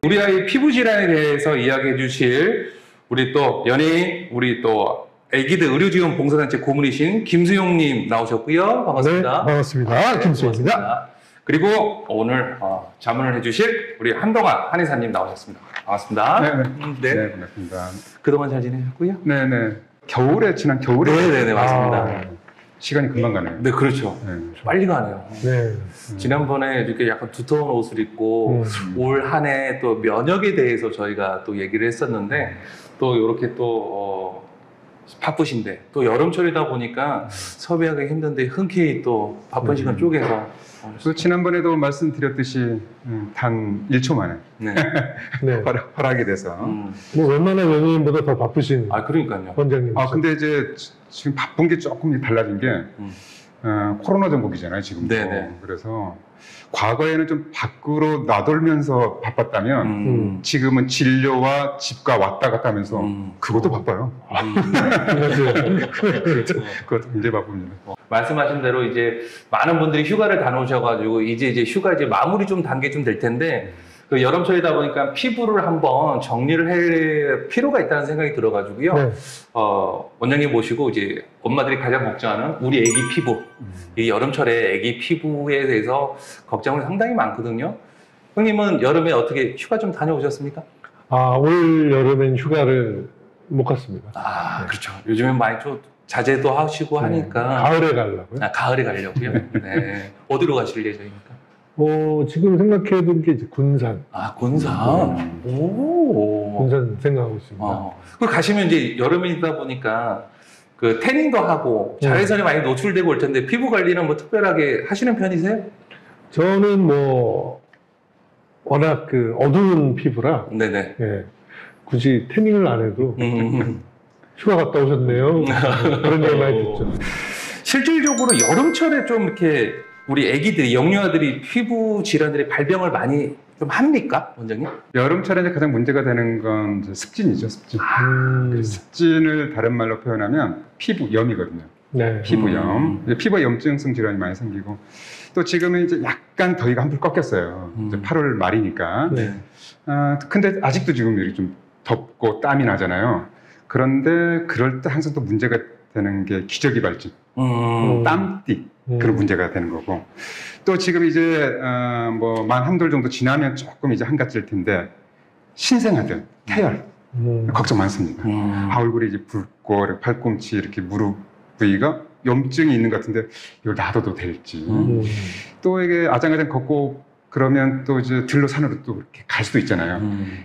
우리 아이 피부 질환에 대해서 이야기해 주실 우리 또 연예인, 우리 또 애기들 의료지원 봉사단체 고문이신 김수용님 나오셨고요. 반갑습니다. 네, 반갑습니다. 김수용입니다. 반갑습니다. 그리고 오늘 자문을 해주실 우리 한동안 한의사님 나오셨습니다. 반갑습니다. 네, 반갑습니다. 그동안 잘 지내셨고요? 네네. 지난 겨울에. 네네네, 맞습니다. 시간이 금방 가네요. 네, 그렇죠. 네. 빨리 가네요. 네. 지난번에 이렇게 약간 두터운 옷을 입고 올 한 해 또 면역에 대해서 저희가 또 얘기를 했었는데 또 이렇게 또 바쁘신데 또 여름철이다 보니까 섭외하기 힘든데 흔쾌히 또 바쁜 시간 쪼개서 또 지난번에도 말씀드렸듯이 단 1초 만에 네. 네. 허락이 돼서. 뭐 웬만한 연예인보다 더 바쁘신 그러니까요. 원장님. 근데 이제 지금 바쁜 게 조금 달라진 게 코로나 정국이잖아요, 지금도. 네네. 그래서 과거에는 좀 밖으로 나돌면서 바빴다면 지금은 진료와 집과 왔다 갔다 하면서 그것도 바빠요. 그것도 굉장히 바쁩니다. 말씀하신 대로 이제 많은 분들이 휴가를 다녀오셔가지고 이제 휴가 이제 마무리 좀 단계 좀 될 텐데 그 여름철이다 보니까 피부를 한번 정리를 할 필요가 있다는 생각이 들어가지고요. 네. 원장님 모시고 이제 엄마들이 가장 걱정하는 우리 애기 피부, 이 여름철에 애기 피부에 대해서 걱정이 상당히 많거든요. 형님은 여름에 어떻게 휴가 좀 다녀오셨습니까? 올 여름엔 휴가를 못 갔습니다. 그렇죠. 요즘엔 많이 좀 자제도 하시고 하니까. 가을에 가려고요. 가을에 가려고요. 네. 어디로 가실 예정입니까? 지금 생각해둔 게 이제 군산. 군산. 오. 군산 생각하고 있습니다. 그 가시면 이제 여름이다 보니까 그 태닝도 하고 자외선에 많이 노출되고 올 텐데 피부 관리는 뭐 특별하게 하시는 편이세요? 저는 워낙 그 어두운 피부라 네네. 예, 굳이 태닝을 안 해도 휴가 갔다 오셨네요. 그런 얘기 많이 듣죠. 실질적으로 여름철에 좀 이렇게 우리 애기들이, 영유아들이 피부 질환들이 발병을 많이 좀 합니까, 원장님? 여름철에 이제 가장 문제가 되는 건 이제 습진이죠, 습진. 습진을 다른 말로 표현하면 피부염이거든요. 네. 피부염. 피부에 염증성 질환이 많이 생기고 또 지금은 이제 약간 더위가 한풀 꺾였어요. 이제 8월 말이니까. 네. 근데 아직도 지금 이렇게 좀 덥고 땀이 나잖아요. 그런데 그럴 때 항상 또 문제가 되는 게 기저귀 발진, 땀띠 그런 문제가 되는 거고 또 지금 이제 만 한돌 정도 지나면 조금 이제 한가질 텐데 신생아들 태열 걱정 많습니다. 얼굴이 이제 붉고 팔꿈치 이렇게 무릎 부위가 염증이 있는 것 같은데 이걸 놔둬도 될지 또 이게 아장아장 걷고 그러면 또 이제 들로 산으로 또 이렇게 갈 수도 있잖아요.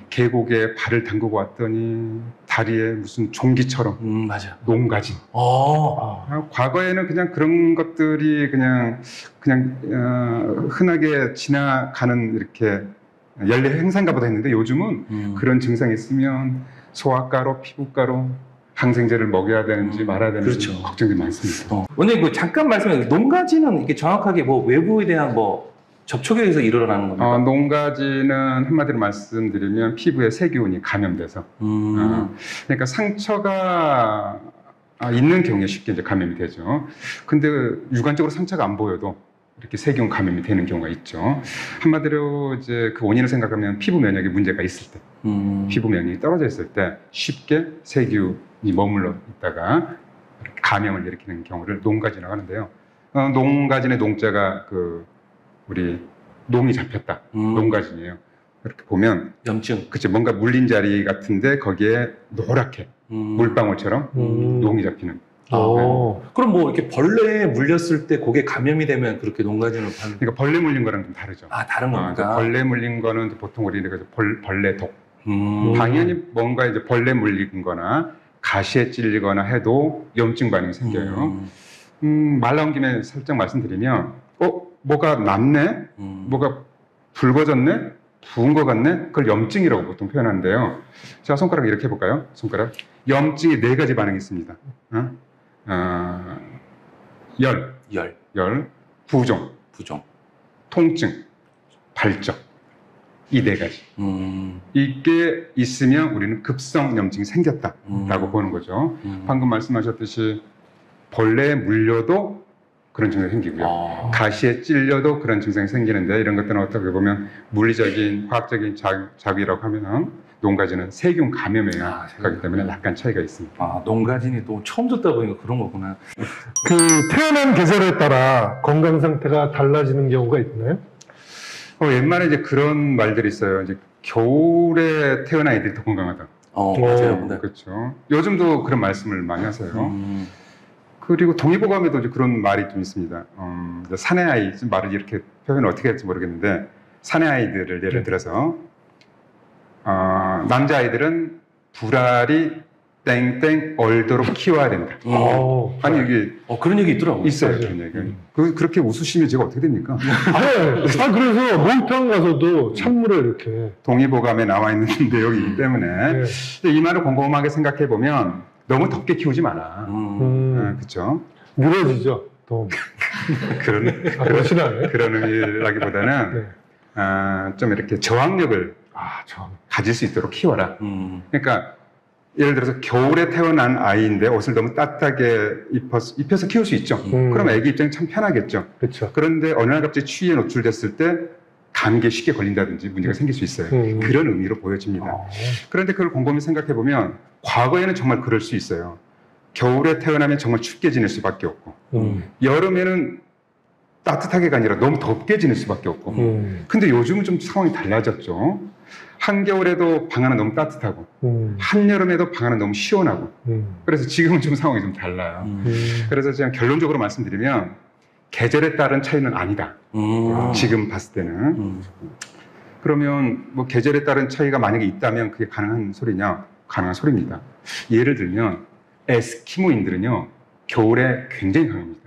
계곡에 발을 담그고 왔더니 다리에 무슨 종기처럼 맞아. 농가진. 과거에는 그냥 그런 것들이 그냥 흔하게 지나가는 이렇게 연례 행사인가 보다 했는데 요즘은 그런 증상이 있으면 소아과로 피부과로 항생제를 먹여야 되는지 말아야 되는지 그렇죠. 걱정이 많습니다. 원장님 농가지는 이게 정확하게 외부에 대한 접촉에 의해서 일어나는 겁니까? 농가지는 한마디로 말씀드리면 피부에 세균이 감염돼서 그러니까 상처가 있는 경우에 쉽게 이제 감염이 되죠. 근데 육안적으로 상처가 안 보여도 이렇게 세균 감염이 되는 경우가 있죠. 한마디로 이제 그 원인을 생각하면 피부 면역에 문제가 있을 때, 피부 면역이 떨어져 있을 때 쉽게 세균이 머물러 있다가 이렇게 감염을 일으키는 경우를 농가진이라고 하는데요. 농가진의 농자가 우리 농이 잡혔다. 농가진이에요. 이렇게 보면 염증. 그치, 뭔가 물린 자리 같은데 거기에 노랗게 물방울처럼 농이 잡히는. 그럼 이렇게 벌레에 물렸을 때 그게 감염이 되면 그렇게 농가진을 파는? 그러니까 벌레 물린 거랑 좀 다르죠. 다른 겁니까? 벌레 물린 거는 보통 우리가 벌레 독. 당연히 뭔가 이제 벌레 물린 거나 가시에 찔리거나 해도 염증 반응이 생겨요. 말 나온 김에 살짝 말씀드리면 뭐가 남네? 뭐가 붉어졌네? 부은 것 같네? 그걸 염증이라고 보통 표현하는데요. 자, 손가락 이렇게 해볼까요? 손가락. 염증이 4가지 반응이 있습니다. 열, 부종, 통증, 발적. 이 4가지. 이게 있으면 우리는 급성 염증이 생겼다라고 보는 거죠. 방금 말씀하셨듯이 벌레에 물려도 그런 증상이 생기고요. 아. 가시에 찔려도 그런 증상이 생기는데 이런 것들은 어떻게 보면 물리적인 화학적인 자위라고 하면 농가진은 세균 감염에 가기 때문에 약간 차이가 있습니다. 아, 농가진이 또 처음 듣다 보니까 그런 거구나. 그 태어난 계절에 따라 건강 상태가 달라지는 경우가 있나요? 옛말에 이제 그런 말들이 있어요. 이제 겨울에 태어난 아이들이 더 건강하다. 맞아요. 네. 그렇죠. 요즘도 그런 말씀을 많이 하세요. 음. 그리고 동의보감에도 이제 그런 말이 좀 있습니다. 이제 사내 아이, 말을 이렇게 표현을 어떻게 할지 모르겠는데, 사내 아이들을 예를 들어서, 남자아이들은 불알이 땡땡 얼도록 키워야 된다. 아니, 이게 그런 얘기 있더라고요. 있어요. 맞아요. 그런 얘기. 그렇게 웃으시면 제가 어떻게 됩니까? 그래서 목욕탕 가서도 찬물을 이렇게. 동의보감에 나와 있는 내용이기 때문에, 네. 근데 이 말을 곰곰하게 생각해 보면, 너무 덥게 키우지 마라. 그렇죠? 늘어지죠, 더. 그런 의미라기보다는 네. 좀 이렇게 저항력을 참. 가질 수 있도록 키워라. 그러니까 예를 들어서 겨울에 태어난 아이인데 옷을 너무 따뜻하게 입혀서 키울 수 있죠. 그럼 아기 입장이 참 편하겠죠. 그렇죠. 그런데 어느 날 갑자기 추위에 노출됐을 때 감기에 쉽게 걸린다든지 문제가 생길 수 있어요. 그런 의미로 보여집니다. 그런데 그걸 곰곰이 생각해 보면 과거에는 정말 그럴 수 있어요. 겨울에 태어나면 정말 춥게 지낼 수밖에 없고 여름에는 따뜻하게가 아니라 너무 덥게 지낼 수밖에 없고 근데 요즘은 좀 상황이 달라졌죠. 한겨울에도 방 안은 너무 따뜻하고 한여름에도 방 안은 너무 시원하고 그래서 지금은 좀 상황이 좀 달라요. 그래서 제가 결론적으로 말씀드리면 계절에 따른 차이는 아니다. 지금 봤을 때는. 그러면 뭐 계절에 따른 차이가 만약에 있다면 그게 가능한 소리냐? 가능한 소리입니다. 예를 들면 에스키모인들은요 겨울에 굉장히 강합니다.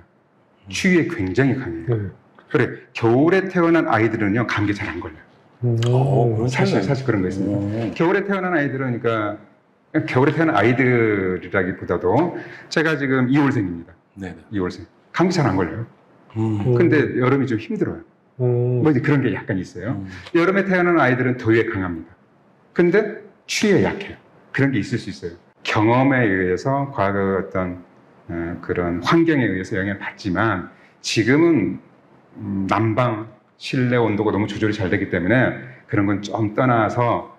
추위에 굉장히 강해요. 그래 겨울에 태어난 아이들은요 감기 잘 안 걸려요. 사실 그런 거 있습니다. 겨울에 태어난 아이들은 그러니까 겨울에 태어난 아이들이라기보다도 제가 지금 2월생입니다. 네네. 2월생 감기 잘 안 걸려요. 근데 여름이 좀 힘들어요. 뭐 이제 그런 게 약간 있어요. 여름에 태어난 아이들은 더위에 강합니다. 근데 추위에 약해요. 그런 게 있을 수 있어요. 경험에 의해서 과거 어떤 그런 환경에 의해서 영향을 받지만 지금은 난방, 실내 온도가 너무 조절이 잘 되기 때문에 그런 건 좀 떠나서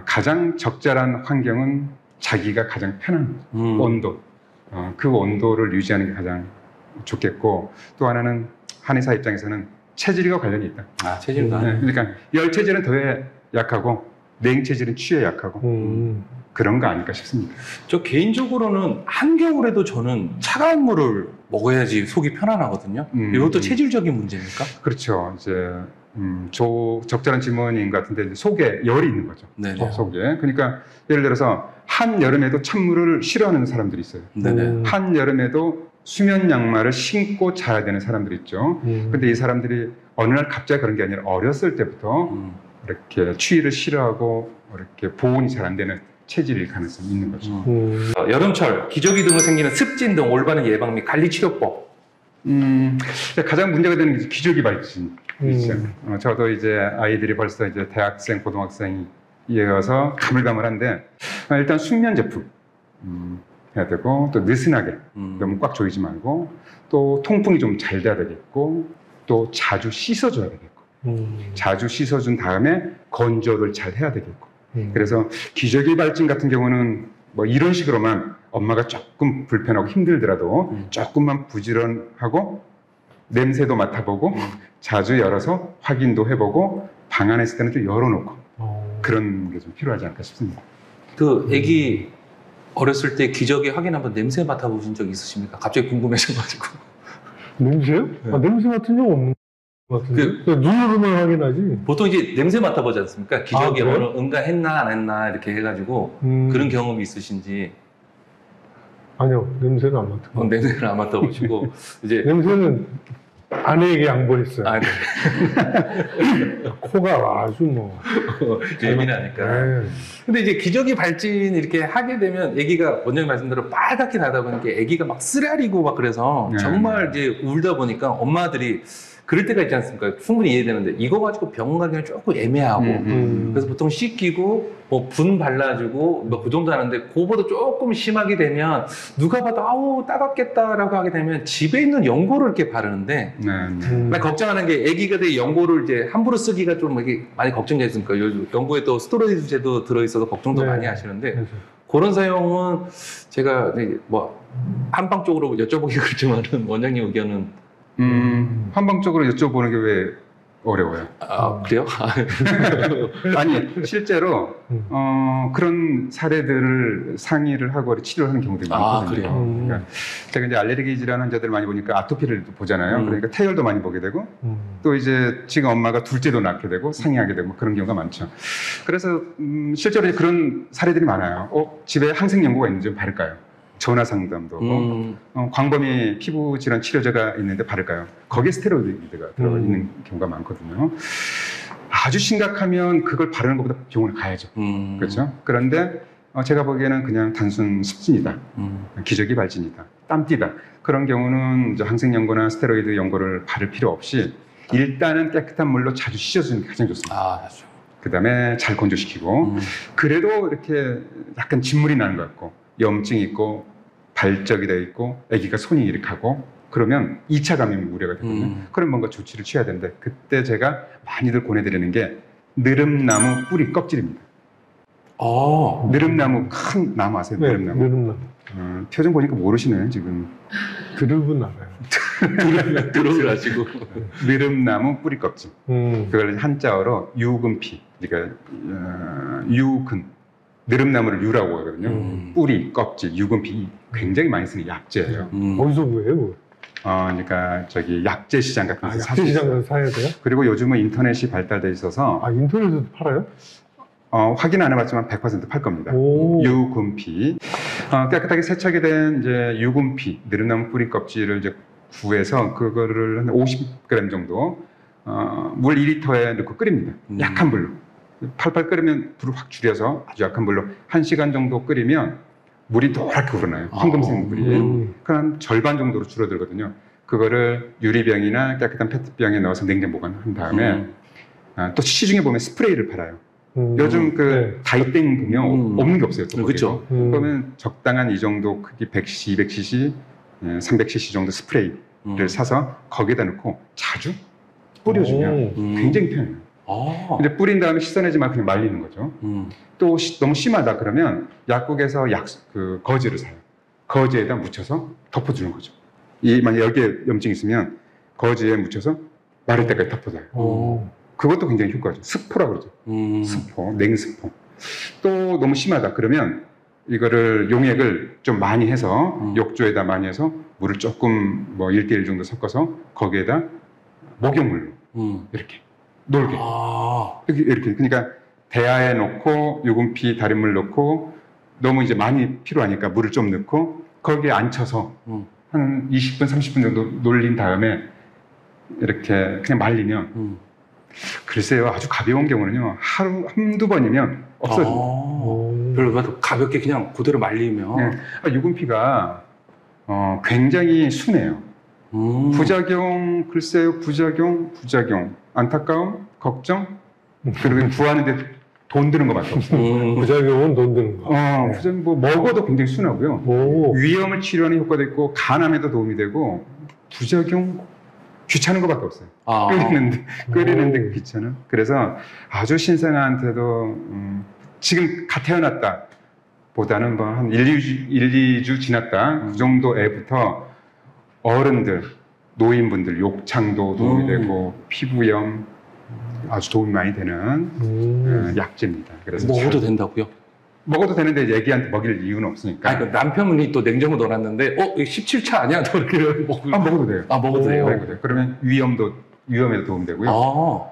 가장 적절한 환경은 자기가 가장 편한 온도, 그 온도를 유지하는 게 가장 좋겠고 또 하나는 한의사 입장에서는 체질과 관련이 있다. 체질과. 그러니까 열체질은 더위에 약하고 냉체질은 추위에 약하고 그런 거 아닐까 싶습니다. 저 개인적으로는 한겨울에도 저는 차가운 물을 먹어야지 속이 편안하거든요. 이것도 체질적인 문제입니까? 그렇죠. 이제 적절한 질문인 것 같은데 이제 속에 열이 있는 거죠. 네네. 속에. 그러니까 예를 들어서 한 여름에도 찬물을 싫어하는 사람들이 있어요. 네네. 한 여름에도 수면 양말을 신고 자야 되는 사람들이 있죠. 근데 이 사람들이 어느 날 갑자기 그런 게 아니라 어렸을 때부터 이렇게 추위를 싫어하고 이렇게 보온이 잘 안 되는 체질일 가능성이 있는 거죠. 여름철 기저귀 등으로 생기는 습진 등 올바른 예방 및 관리 치료법. 가장 문제가 되는 게 기저귀 발진이죠. 저도 이제 아이들이 벌써 이제 대학생, 고등학생이어서 가물가물한데 일단 숙면 제품 해야 되고 또 느슨하게 너무 꽉 조이지 말고 또 통풍이 좀 잘 돼야 되겠고 또 자주 씻어줘야 되겠고 자주 씻어준 다음에 건조를 잘 해야 되겠고 그래서 기저귀 발진 같은 경우는 뭐 이런 식으로만 엄마가 조금 불편하고 힘들더라도 조금만 부지런하고 냄새도 맡아보고 자주 열어서 확인도 해보고 방 안에 있을 때는 좀 열어놓고 그런 게 좀 필요하지 않을까 싶습니다. 그 애기 어렸을 때 기저귀 확인 한번 냄새 맡아보신 적 있으십니까? 갑자기 궁금해져가지고. 냄새요? 네. 냄새 맡은 적 없는 것 같은데. 눈으로만 확인하지. 보통 이제 냄새 맡아보지 않습니까? 기저귀 그래요? 어느 응가했나 안 했나 이렇게 해가지고 그런 경험이 있으신지. 아니요, 냄새는 안 맡은 냄새를 안 맡아보시고 이제 냄새는 아내에게 양보했어요. 아, 코가 아주 뭐 예민하니까. 네. 근데 이제 기저귀 발진 이렇게 하게 되면 아기가 원장님 말씀대로 빨갛게 나다 보니까 아기가 막 쓰라리고 막 그래서 네. 정말 이제 울다 보니까 엄마들이 그럴 때가 있지 않습니까? 충분히 이해되는데 이거 가지고 병원 가기는 조금 애매하고 그래서 보통 씻기고 뭐 분 발라주고 뭐 그 정도 하는데 그거보다 조금 심하게 되면 누가 봐도 아우 따갑겠다라고 하게 되면 집에 있는 연고를 이렇게 바르는데 네. 걱정하는 게 아기가 돼 연고를 이제 함부로 쓰기가 좀 이게 많이 걱정되지 않습니까? 요즘 연고에 또 스테로이드제도 들어있어서 걱정도 네. 많이 하시는데 그래서. 그런 사용은 제가 뭐 한방 쪽으로 여쭤보기 그렇지만은 원장님 의견은 한방적으로 여쭤보는 게 왜 어려워요? 그래요? 아니 실제로 그런 사례들을 상의를 하고 치료를 하는 경우들이 많거든요. 그래요? 그러니까 제가 이제 알레르기 질환 환자들 많이 보니까 아토피를 보잖아요. 그러니까 태열도 많이 보게 되고 또 이제 지금 엄마가 둘째도 낳게 되고 상의하게 되고 그런 경우가 많죠. 그래서 실제로 그런 사례들이 많아요. 집에 항생 연고가 있는지 좀 바를까요? 전화 상담도 광범위 피부 질환 치료제가 있는데 바를까요? 거기에 스테로이드가 들어가 있는 경우가 많거든요. 아주 심각하면 그걸 바르는 것보다 병원에 가야죠. 그렇죠? 그런데 제가 보기에는 그냥 단순 습진이다, 기저귀 발진이다, 땀띠다 그런 경우는 이제 항생 연고나 스테로이드 연고를 바를 필요 없이 일단은 깨끗한 물로 자주 씻어주는 게 가장 좋습니다. 그 다음에 잘 건조시키고 그래도 이렇게 약간 진물이 나는 것 같고 염증이 있고 발적이 되어 있고 아기가 손이 이렇게 하고 그러면 2차 감염이 우려가 되거든요. 그럼 뭔가 조치를 취해야 되는데 그때 제가 많이들 권해드리는 게 느릅나무 뿌리 껍질입니다. 느릅나무 큰 나무 아세요? 네, 느릅나무. 느릅나무. 표정 보니까 모르시네요 지금. 드릅은 알아요. 들어오를 하시고 느릅나무 뿌리 껍질. 그걸 한자어로 유근피. 그러니까 유근. 느릅나무를 유라고 하거든요. 뿌리, 껍질, 유근피 굉장히 많이 쓰는 약재예요. 어디서 구해요? 그러니까 저기 약재 시장 같은 데서 약재 시장에서 사야 돼요? 그리고 요즘은 인터넷이 발달돼 있어서 인터넷에도 팔아요? 확인 안 해봤지만 100% 팔 겁니다. 오. 유근피. 깨끗하게 세척이 된 이제 유근피, 느릅나무 뿌리 껍질을 이제 구해서 그거를 한 50g 정도 물 2리터에 넣고 끓입니다. 약한 불로. 팔팔 끓이면 불을 확 줄여서 아주 약한 불로 1시간 정도 끓이면 물이 노랗게 우러나요. 황금색 물이. 그럼 절반 정도로 줄어들거든요. 그거를 유리병이나 깨끗한 페트병에 넣어서 냉장 보관한 다음에 또 시중에 보면 스프레이를 팔아요. 요즘 그 다이땡 보면 없는 게 없어요. 또 그렇죠. 그러면 적당한 이 정도 크기 100cc, 200cc, 300cc 정도 스프레이를 사서 거기에다 넣고 자주 뿌려주면 굉장히 편해요. 근데 뿌린 다음에 씻어내지 말고 그냥 말리는 거죠. 또 너무 심하다 그러면 약국에서 거즈를 사요. 거즈에다 묻혀서 덮어주는 거죠. 만약 여기에 염증이 있으면 거즈에 묻혀서 마를 때까지 덮어줘요. 그것도 굉장히 효과죠. 스포라고 그러죠. 스포, 냉스포. 또 너무 심하다 그러면 이거를 용액을 좀 많이 해서 욕조에다 많이 해서 물을 조금 뭐 1대1 정도 섞어서 거기에다 목욕물로 이렇게 놀게. 이렇게. 그러니까 대야에 넣고 유분피 다린물 넣고 너무 이제 많이 필요하니까 물을 좀 넣고 거기에 앉혀서 한 20분, 30분 정도 놀린 다음에 이렇게 그냥 말리면 글쎄요, 아주 가벼운 경우는요, 하루 한두 번이면 없어집니다. 별로 가볍게 그냥 그대로 말리면. 네. 유분피가 굉장히 순해요. 부작용, 글쎄요, 부작용, 안타까움, 걱정, 그리고 구하는데 돈 드는 것밖에 없어요. 부작용은 돈 드는 거. 부작용 뭐 먹어도 굉장히 순하고요. 위염을 치료하는 효과도 있고 간암에도 도움이 되고 부작용 귀찮은 것밖에 없어요. 끓이는데 귀찮은. 그래서 아주 신생아한테도 지금 갓 태어났다 보다는 뭐 한 1-2주 지났다 그 정도 애부터 어른들, 노인분들 욕창도 도움이 되고 피부염 아주 도움이 많이 되는 약재입니다. 그래서 먹어도 된다고요? 먹어도 되는데 애기한테 먹일 이유는 없으니까. 남편분이 또 냉장고 넣어놨는데 이거 17차 아니야? 또 이렇게 먹어도 돼요. 먹어도 돼요? 그러면 위염에도 도움 되고요.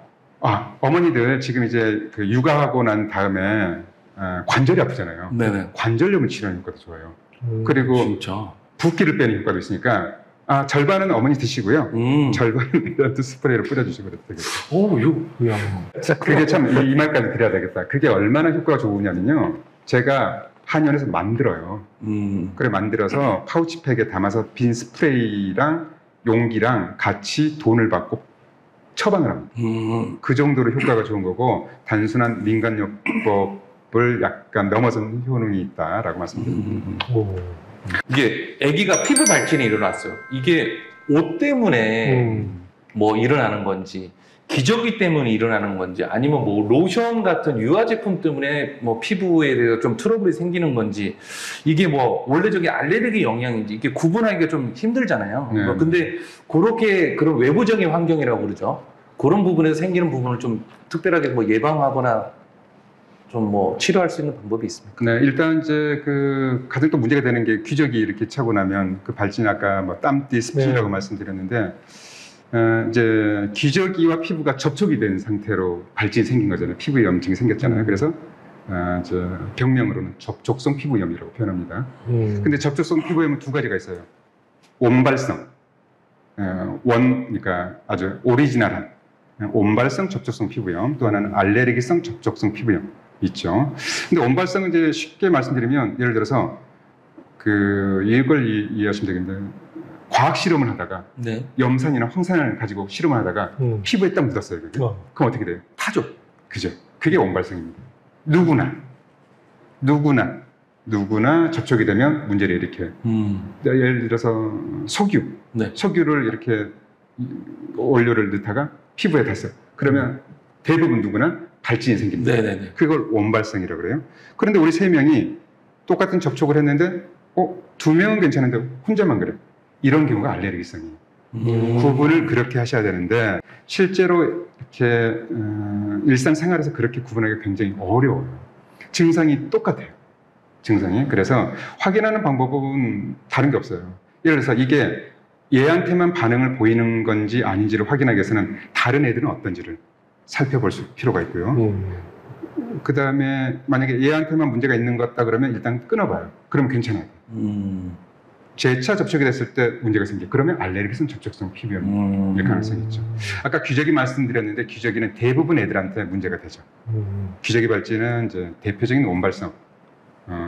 어머니들 지금 이제 그 육아하고 난 다음에 관절이 아프잖아요. 네네. 관절염을 치료하는 효과도 좋아요. 그리고 진짜. 붓기를 빼는 효과도 있으니까 절반은 어머니 드시고요. 절반은 애한테 스프레이를 뿌려주시고 되겠죠. 그게 참 이 말까지 드려야 되겠다. 그게 얼마나 효과가 좋으냐면요. 제가 한의원에서 만들어요. 그래 만들어서 파우치팩에 담아서 빈 스프레이랑 용기랑 같이 돈을 받고 처방을 합니다. 그 정도로 효과가 좋은 거고 단순한 민간요법을 약간 넘어선 효능이 있다라고 말씀드립니다. 이게 아기가 피부 발진이 일어났어요. 이게 옷 때문에 뭐 일어나는 건지 기저귀 때문에 일어나는 건지 아니면 뭐 로션 같은 유화 제품 때문에 뭐 피부에 대해서 좀 트러블이 생기는 건지 이게 뭐 원래적인 알레르기 영향인지 이게 구분하기가 좀 힘들잖아요. 네. 근데 그렇게 그런 외부적인 환경이라고 그러죠. 그런 부분에서 생기는 부분을 좀 특별하게 뭐 예방하거나 좀 뭐 치료할 수 있는 방법이 있습니까? 네, 일단 이제 그 가장 또 문제가 되는 게 기저귀 이렇게 차고 나면 그 발진 아까 뭐 땀띠, 습진이라고 네. 말씀드렸는데 이제 기저귀와 피부가 접촉이 된 상태로 발진이 생긴 거잖아요. 피부 염증이 생겼잖아요. 그래서 이제 병명으로는 접촉성 피부염이라고 표현합니다. 근데 접촉성 피부염은 두 가지가 있어요. 온발성, 그러니까 아주 오리지널한 온발성 접촉성 피부염, 또 하나는 알레르기성 접촉성 피부염 있죠. 근데 온발성은 이제 쉽게 말씀드리면 예를 들어서 이걸 이해하시면 되겠는데 과학 실험을 하다가 네. 염산이나 황산을 가지고 실험을 하다가 피부에 딱 묻었어요. 그게. 그럼 어떻게 돼요? 타죠. 그죠? 그게 온발성입니다. 누구나 접촉이 되면 문제를 일으켜요. 예를 들어서 석유, 네. 석유를 이렇게 원료를 넣다가 피부에 닿았어요. 그러면 대부분 누구나 발진이 생깁니다. 네네네. 그걸 온발성이라고 그래요. 그런데 우리 세 명이 똑같은 접촉을 했는데 두 명은 괜찮은데 혼자만 그래요. 이런 경우가 알레르기성이에요. 구분을 그렇게 하셔야 되는데 실제로 이렇게 일상생활에서 그렇게 구분하기가 굉장히 어려워요. 증상이 똑같아요. 증상이. 그래서 확인하는 방법은 다른 게 없어요. 예를 들어서 이게 얘한테만 반응을 보이는 건지 아닌지를 확인하기 위해서는 다른 애들은 어떤지를 살펴볼 필요가 있고요. 그 다음에 만약에 얘한테만 문제가 있는 것 같다 그러면 일단 끊어봐요. 그러면 괜찮아요. 재차 접촉이 됐을 때 문제가 생겨요. 그러면 알레르기성 접촉성 피부염일 가능성이 있죠. 아까 기저귀 말씀드렸는데 기저귀는 대부분 애들한테 문제가 되죠. 기저귀 발진은 이제 대표적인 온발성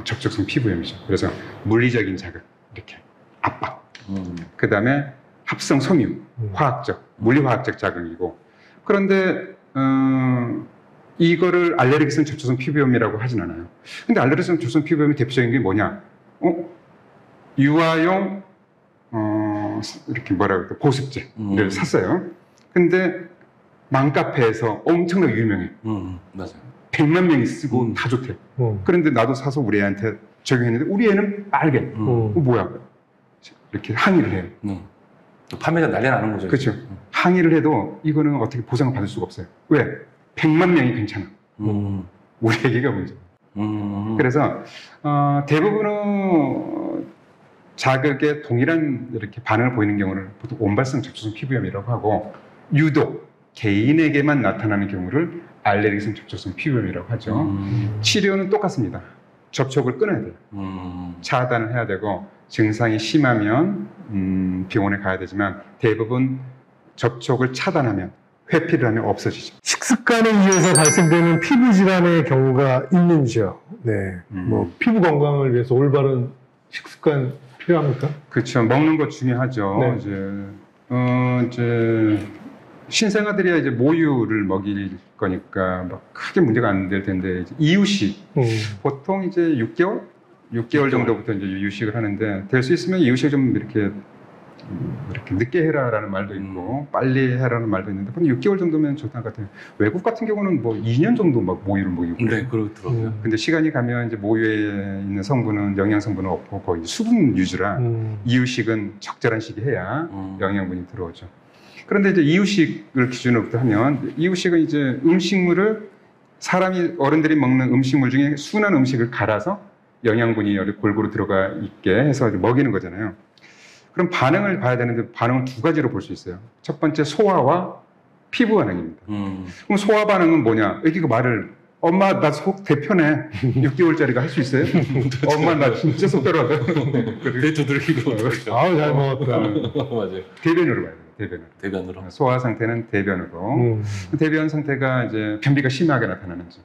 접촉성 피부염이죠. 그래서 물리적인 자극, 이렇게 압박, 그 다음에 합성 섬유, 화학적, 물리화학적 자극이고 그런데 이거를 알레르기성 접촉성 피부염이라고 하진 않아요. 근데 알레르기성 접촉성 피부염의 대표적인 게 뭐냐? 유아용 이렇게 뭐라고 할까 보습제를 샀어요. 근데 맘카페에서 엄청나게 유명해. 맞아요. 100만 명이 쓰고 다 좋대. 그런데 나도 사서 우리 애한테 적용했는데 우리 애는 빨개. 뭐야? 이렇게 항의를 해요. 판매자 난리 나는 거죠. 그렇죠. 항의를 해도 이거는 어떻게 보상을 받을 수가 없어요. 왜? 100만 명이 괜찮아. 우리 애기가 문제. 그래서 대부분은 자극에 동일한 이렇게 반응을 보이는 경우를 보통 온발성 접촉성 피부염이라고 하고 유독 개인에게만 나타나는 경우를 알레르기성 접촉성 피부염이라고 하죠. 치료는 똑같습니다. 접촉을 끊어야 돼요. 차단을 해야 되고 증상이 심하면 병원에 가야 되지만 대부분 접촉을 차단하면 회피를 하면 없어지죠. 식습관에 의해서 발생되는 피부 질환의 경우가 있는지요? 네. 뭐 피부 건강을 위해서 올바른 식습관 필요합니까? 그렇죠. 먹는 거 중요하죠. 네. 이제 신생아들이야 이제 모유를 먹일 거니까 막 크게 문제가 안 될 텐데 이제 이유식 보통 이제 6개월 정도부터 이제 이유식을 하는데 될 수 있으면 이유식 좀 이렇게 늦게 해라라는 말도 있고 빨리 해라는 말도 있는데 보통 6개월 정도면 좋다 같아요. 외국 같은 경우는 뭐 2년 정도 막 모유를 먹이고. 네, 그렇더라고요. 근데 시간이 가면 이제 모유에 있는 성분은 영양 성분은 없고 거의 수분 위주라 이유식은 적절한 시기해야 영양분이 들어오죠. 그런데 이제 이유식을 기준으로부터 하면 이유식은 이제 음식물을 사람이 어른들이 먹는 음식물 중에 순한 음식을 갈아서 영양분이 골고루 들어가 있게 해서 먹이는 거잖아요. 그럼 반응을 봐야 되는데 반응은 두 가지로 볼 수 있어요. 첫 번째 소화와 피부 반응입니다. 그럼 소화 반응은 뭐냐? 애기가 말을 엄마 나 속 대편해 6개월짜리가 할 수 있어요? 엄마 나 진짜 속 들어가요. 내 두들기고 아우 잘 먹었다. 맞아요. 대변으로 봐야 돼요. 대변으로. 소화 상태는 대변으로. 대변 상태가 이제 변비가 심하게 나타나는지,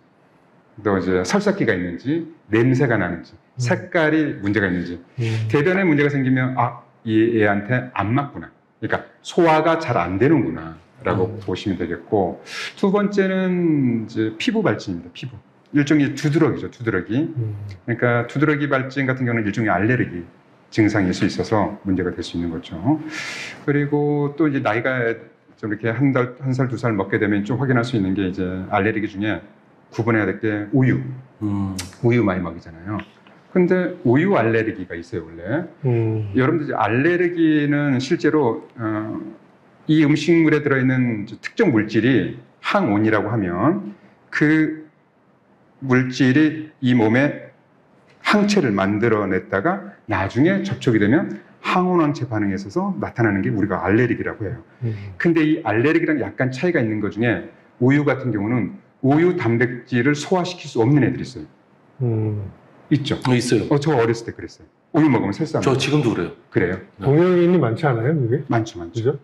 또 이제 설사기가 있는지, 냄새가 나는지, 색깔이 문제가 있는지. 대변에 문제가 생기면 이 애한테 안 맞구나. 그러니까 소화가 잘 안 되는구나 라고 보시면 되겠고, 두 번째는 이제 피부 발진입니다. 피부. 일종의 두드러기죠, 두드러기. 그러니까 두드러기 발진 같은 경우는 일종의 알레르기 증상일 수 있어서 문제가 될 수 있는 거죠. 그리고 또 이제 나이가 좀 이렇게 한 살, 두 살 먹게 되면 좀 확인할 수 있는 게 이제 알레르기 중에 구분해야 될 게 우유. 우유 많이 먹이잖아요. 근데 우유 알레르기가 있어요, 원래. 여러분들 이제 알레르기는 실제로 이 음식물에 들어있는 특정 물질이 항온이라고 하면 그 물질이 이 몸에 항체를 만들어냈다가 나중에 접촉이 되면 항온항체 반응에 있어서 나타나는 게 우리가 알레르기라고 해요. 근데 이 알레르기랑 약간 차이가 있는 것 중에 우유 같은 경우는 우유 단백질을 소화시킬 수 없는 애들이 있어요. 있죠? 있어요. 저 어렸을 때 그랬어요. 우유 먹으면 설사. 저 지금도 그래요. 그래요? 동양인이 많지 않아요, 그게? 많죠, 많죠. 그죠?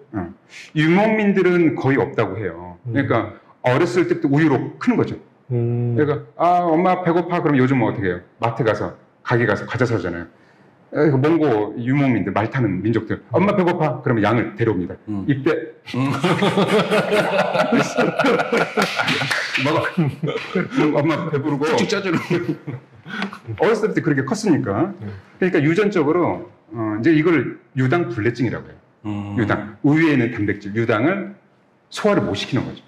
유목민들은 거의 없다고 해요. 그러니까 어렸을 때부터 우유로 크는 거죠. 그러니까 엄마 배고파 그러면 요즘 어떻게 해요? 마트 가서 가게 가서 과자 사잖아요. 몽고 유목민들 말 타는 민족들 엄마 배고파 그러면 양을 데려옵니다. 이때 먹어. 엄마 배부르고 쭉쭉 짜주는. 어렸을 때부터 그렇게 컸으니까. 그러니까 유전적으로 이제 이걸 유당 불내증이라고 해요. 유당 우유에 있는 단백질 유당을 소화를 못 시키는 거죠.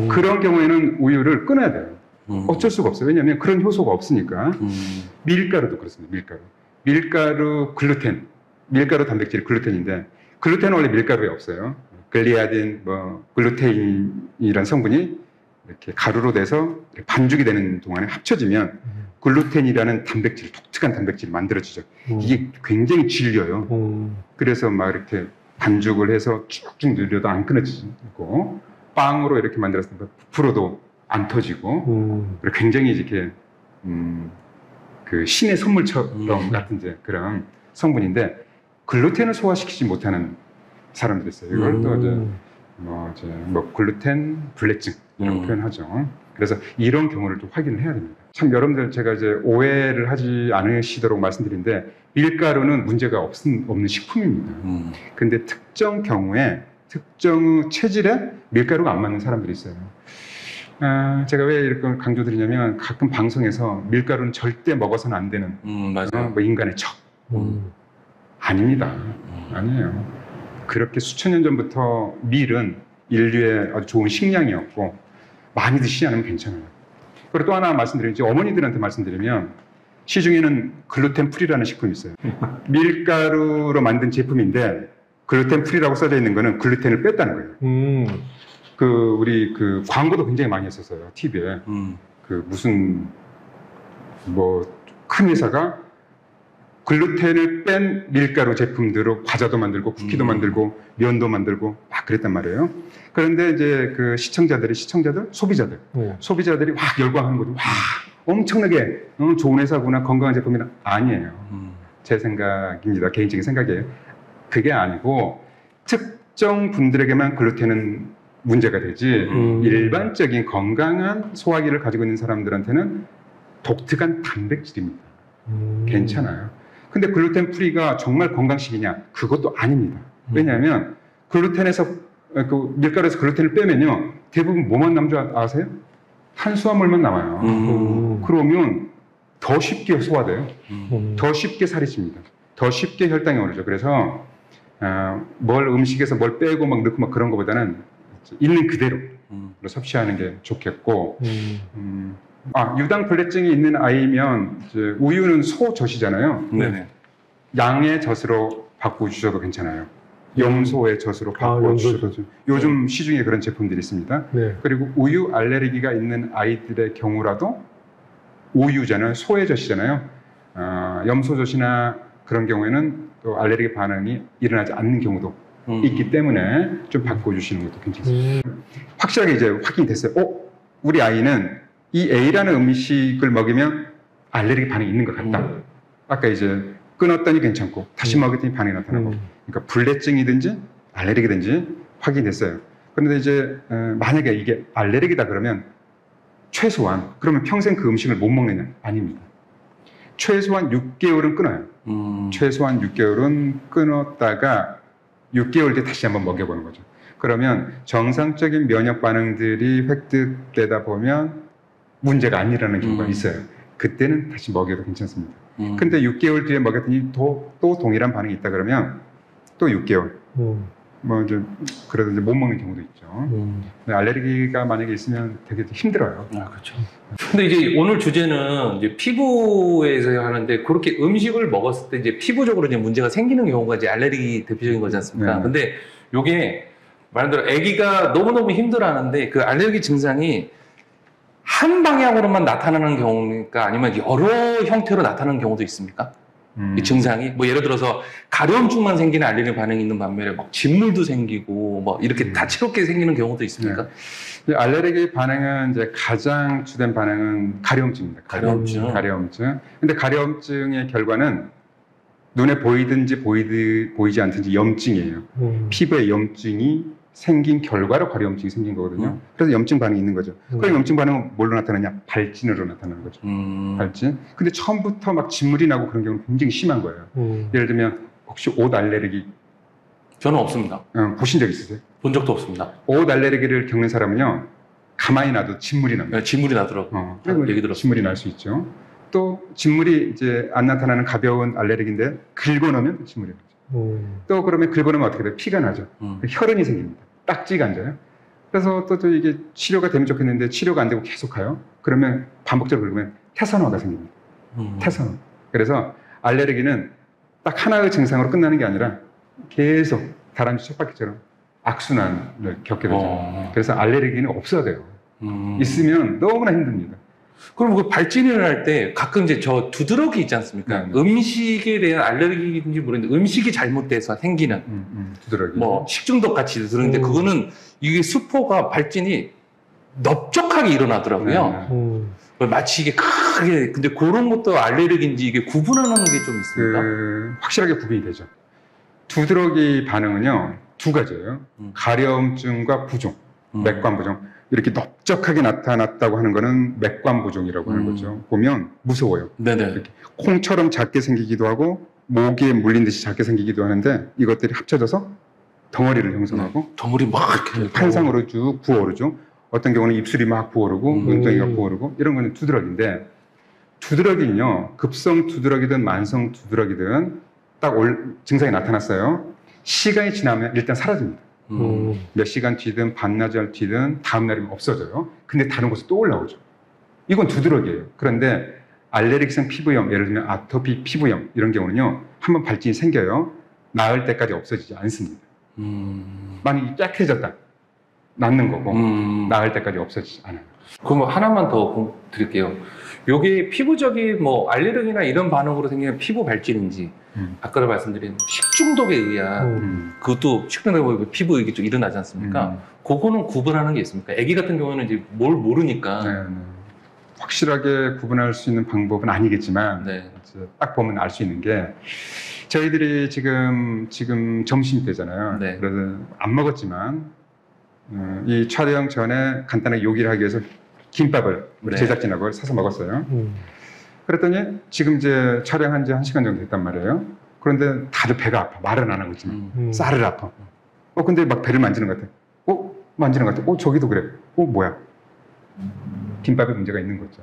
그런 경우에는 우유를 끊어야 돼요. 어쩔 수가 없어요. 왜냐하면 그런 효소가 없으니까. 밀가루도 그렇습니다. 밀가루 글루텐. 밀가루 단백질이 글루텐인데 글루텐은 원래 밀가루에 없어요. 글리아딘, 글루테인이라는 성분이 이렇게 가루로 돼서 반죽이 되는 동안에 합쳐지면 글루텐이라는 단백질, 독특한 단백질이 만들어지죠. 이게 굉장히 질려요. 그래서 막 이렇게 반죽을 해서 쭉쭉 늘려도 안 끊어지고 빵으로 이렇게 만들었을 때 부풀어도 안 터지고 굉장히 이렇게 그 신의 선물처럼 같은 이제 그런 성분인데 글루텐을 소화시키지 못하는 사람들이 있어요. 이걸 또 이제 글루텐 불내증이라고 표현하죠. 그래서 이런 경우를 좀 확인을 해야 됩니다. 참 여러분들 제가 이제 오해를 하지 않으시도록 말씀드리는데 밀가루는 문제가 없는 식품입니다. 근데 특정 경우에 특정 체질에 밀가루가 안 맞는 사람들이 있어요. 제가 왜 이렇게 강조드리냐면 가끔 방송에서 밀가루는 절대 먹어서는 안 되는 맞아요. 뭐 인간의 척. 아닙니다. 아니에요. 그렇게 수천 년 전부터 밀은 인류의 아주 좋은 식량이었고 많이 드시지 않으면 괜찮아요. 그리고 또 하나 말씀드리면 어머니들한테 말씀드리면 시중에는 글루텐 프리라는 식품이 있어요. 밀가루로 만든 제품인데 글루텐 프리라고 써져 있는 거는 글루텐을 뺐다는 거예요. 우리 광고도 굉장히 많이 했었어요. TV에. 무슨 큰 회사가 글루텐을 뺀 밀가루 제품들로 과자도 만들고 쿠키도 만들고 면도 만들고 막 그랬단 말이에요. 그런데 이제 시청자들, 소비자들이 막 열광하는 거죠. 와, 엄청나게 좋은 회사구나, 건강한 제품이나. 아니에요. 제 생각입니다. 개인적인 생각이에요. 그게 아니고 특정 분들에게만 글루텐은 문제가 되지 일반적인 건강한 소화기를 가지고 있는 사람들한테는 독특한 단백질입니다. 괜찮아요. 근데 글루텐 프리가 정말 건강식이냐? 그것도 아닙니다. 왜냐하면 글루텐에서 밀가루에서 글루텐을 빼면요 대부분 뭐만 남지 아세요? 탄수화물만 남아요. 그러면 더 쉽게 소화돼요. 더 쉽게 살이 찝니다. 더 쉽게 혈당이 오르죠. 그래서 음식에서 뭘 빼고 막 넣고 막 그런 것보다는 있는 그대로 섭취하는 게 좋겠고, 유당 불내증이 있는 아이면 이제 우유는 소젖이잖아요. 네네. 양의 젖으로 바꿔주셔도 괜찮아요. 염소의 젖으로 바꿔주셔도. 요즘 시중에 그런 제품들이 있습니다. 네. 그리고 우유 알레르기가 있는 아이들의 경우라도 우유잖아요. 소의 젖이잖아요. 염소젖이나 그런 경우에는 또 알레르기 반응이 일어나지 않는 경우도 있기 때문에 좀 바꿔주시는 것도 괜찮습니다. 확실하게 이제 확인이 됐어요. 우리 아이는 이 A라는 음식을 먹이면 알레르기 반응이 있는 것 같다. 아까 이제 끊었더니 괜찮고 다시 먹었더니 반응이 나타나고. 그러니까 불내증이든지 알레르기든지 확인됐어요. 그런데 이제 만약에 이게 알레르기다 그러면 최소한 그러면 평생 그 음식을 못 먹느냐? 아닙니다. 최소한 6개월은 끊어요. 최소한 6개월은 끊었다가 6개월 뒤에 다시 한번 먹여보는 거죠. 그러면 정상적인 면역 반응들이 획득되다 보면 문제가 안 일어나는 경우가 있어요. 그때는 다시 먹여도 괜찮습니다. 근데 6개월 뒤에 먹였더니 또 동일한 반응이 있다 그러면 또 6개월. 뭐 이제 그래도 이제 못 먹는 경우도 있죠. 근데 알레르기가 만약에 있으면 되게 힘들어요. 아, 그렇죠. 근데 이제 오늘 주제는 이제 피부에서 하는데 그렇게 음식을 먹었을 때 이제 피부적으로 이제 문제가 생기는 경우가 이제 알레르기 대표적인 거지 않습니까? 네. 근데 요게 말대로 아기가 너무너무 힘들어하는데 그 알레르기 증상이 한 방향으로만 나타나는 경우니까 아니면 여러 형태로 나타나는 경우도 있습니까? 이 증상이 뭐 예를 들어서 가려움증만 생기는 알레르기 반응이 있는 반면에 막 진물도 생기고 뭐 이렇게 다채롭게 생기는 경우도 있습니까? 네. 알레르기 반응은 이제 가장 주된 반응은 가려움증입니다. 가려움증. 근데 가려움증의 결과는 눈에 보이든지 보이지 않든지 염증이에요. 피부에 염증이 생긴 결과로 가려움증이 생긴 거거든요. 그래서 염증 반응이 있는 거죠. 그럼 염증 반응은 뭘로 나타나냐? 발진으로 나타나는 거죠. 발진. 근데 처음부터 막 진물이 나고 그런 경우는 굉장히 심한 거예요. 예를 들면 혹시 옷 알레르기 저는 없습니다. 보신 적 있으세요? 본 적도 없습니다. 옷 알레르기를 겪는 사람은요, 가만히 놔도 진물이 납니다. 진물이 나더라고요. 얘기 들었어요. 진물이 날 수 있죠. 또 진물이 이제 안 나타나는 가벼운 알레르기인데 긁어놓으면 진물이 나죠. 또 그러면 긁어놓으면 어떻게 돼요? 피가 나죠. 혈흔이 생깁니다. 딱지가 앉아요. 그래서 또 이게 치료가 되면 좋겠는데 치료가 안 되고 계속 가요. 그러면 반복적으로 긁으면 태산화가 생깁니다. 태산화. 그래서 알레르기는 딱 하나의 증상으로 끝나는 게 아니라 계속 다람쥐 쳇바퀴처럼 악순환을 겪게 되죠. 그래서 알레르기는 없어야 돼요. 있으면 너무나 힘듭니다. 그럼 그 발진을 일어날 때 가끔 이제 저 두드러기 있지 않습니까? 네. 음식에 대한 알레르기인지 모르겠는데 음식이 잘못돼서 생기는 두드러기. 뭐 식중독 같이 들었는데 그거는 이게 수포가 발진이 넓적하게 일어나더라고요. 마치 이게 크게 근데 그런 것도 알레르기인지 이게 구분하는 게 좀 있습니까? 확실하게 구분이 되죠. 두드러기 반응은요 두 가지예요. 가려움증과 부종, 맥관 부종. 이렇게 넓적하게 나타났다고 하는 거는 맥관 부종이라고 하는 거죠. 보면 무서워요. 네네. 이렇게 콩처럼 작게 생기기도 하고 목에 물린 듯이 작게 생기기도 하는데 이것들이 합쳐져서 덩어리를 형성하고 덩어리 막 이렇게 판상으로 쭉 부어오르죠. 어떤 경우는 입술이 막 부어오르고 눈덩이가 부어오르고 이런 거는 두드러기인데 두드러기는요 급성 두드러기든 만성 두드러기든 딱 증상이 나타났어요. 시간이 지나면 일단 사라집니다. 몇 시간 뒤든 반나절 뒤든 다음 날이면 없어져요. 근데 다른 곳에 또 올라오죠. 이건 두드러기예요. 그런데 알레르기성 피부염, 예를 들면 아토피 피부염 이런 경우는요 한번 발진이 생겨요. 나을 때까지 없어지지 않습니다. 만약에 약해졌다 낫는 거고 나을 때까지 없어지지 않아요. 그럼 하나만 더 드릴게요. 요게 피부적인 뭐 알레르기나 이런 반응으로 생기는 피부 발진인지 아까 말씀드린 식중독에 의한 그것도 식중독에 보면 피부 이게 좀 일어나지 않습니까? 그거는 구분하는 게 있습니까? 아기 같은 경우에는 이제 뭘 모르니까 네. 확실하게 구분할 수 있는 방법은 아니겠지만 네. 딱 보면 알 수 있는 게 저희들이 지금 점심 때잖아요. 네. 그래서 안 먹었지만 이 촬영 전에 간단하게 요기를 하기 위해서 김밥을 우리 네. 제작진하고 사서 먹었어요. 그랬더니 지금 이제 촬영한 지 1시간 정도 됐단 말이에요. 그런데 다들 배가 아파. 말은 안 하고 있지만 쌀을 아파. 근데 막 배를 만지는 것 같아. 만지는 것 같아. 저기도 그래. 뭐야? 김밥에 문제가 있는 거죠.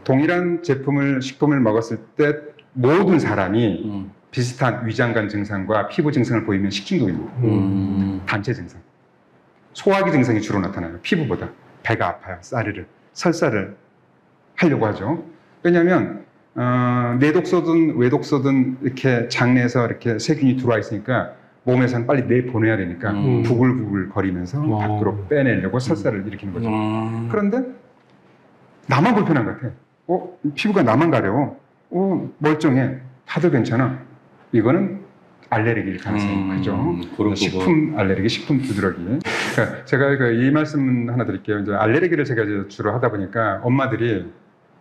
동일한 식품을 먹었을 때 모든 사람이 비슷한 위장관 증상과 피부 증상을 보이면 식중독입니다. 단체 증상. 소화기 증상이 주로 나타나요. 피부보다. 배가 아파요. 설사를 하려고 하죠. 왜냐하면 내독소든 외독소든 이렇게 장내에서 이렇게 세균이 들어와 있으니까 몸에서는 빨리 내보내야 되니까 부글부글 거리면서 밖으로 빼내려고 설사를 일으키는 거죠. 그런데 나만 불편한 것 같아. 피부가 나만 가려워. 멀쩡해. 다들 괜찮아. 이거는 알레르기일 가능성이 크죠. 식품 알레르기, 식품 두드러기. 그러니까 제가 이 말씀 하나 드릴게요. 이제 알레르기를 제가 이제 주로 하다 보니까 엄마들이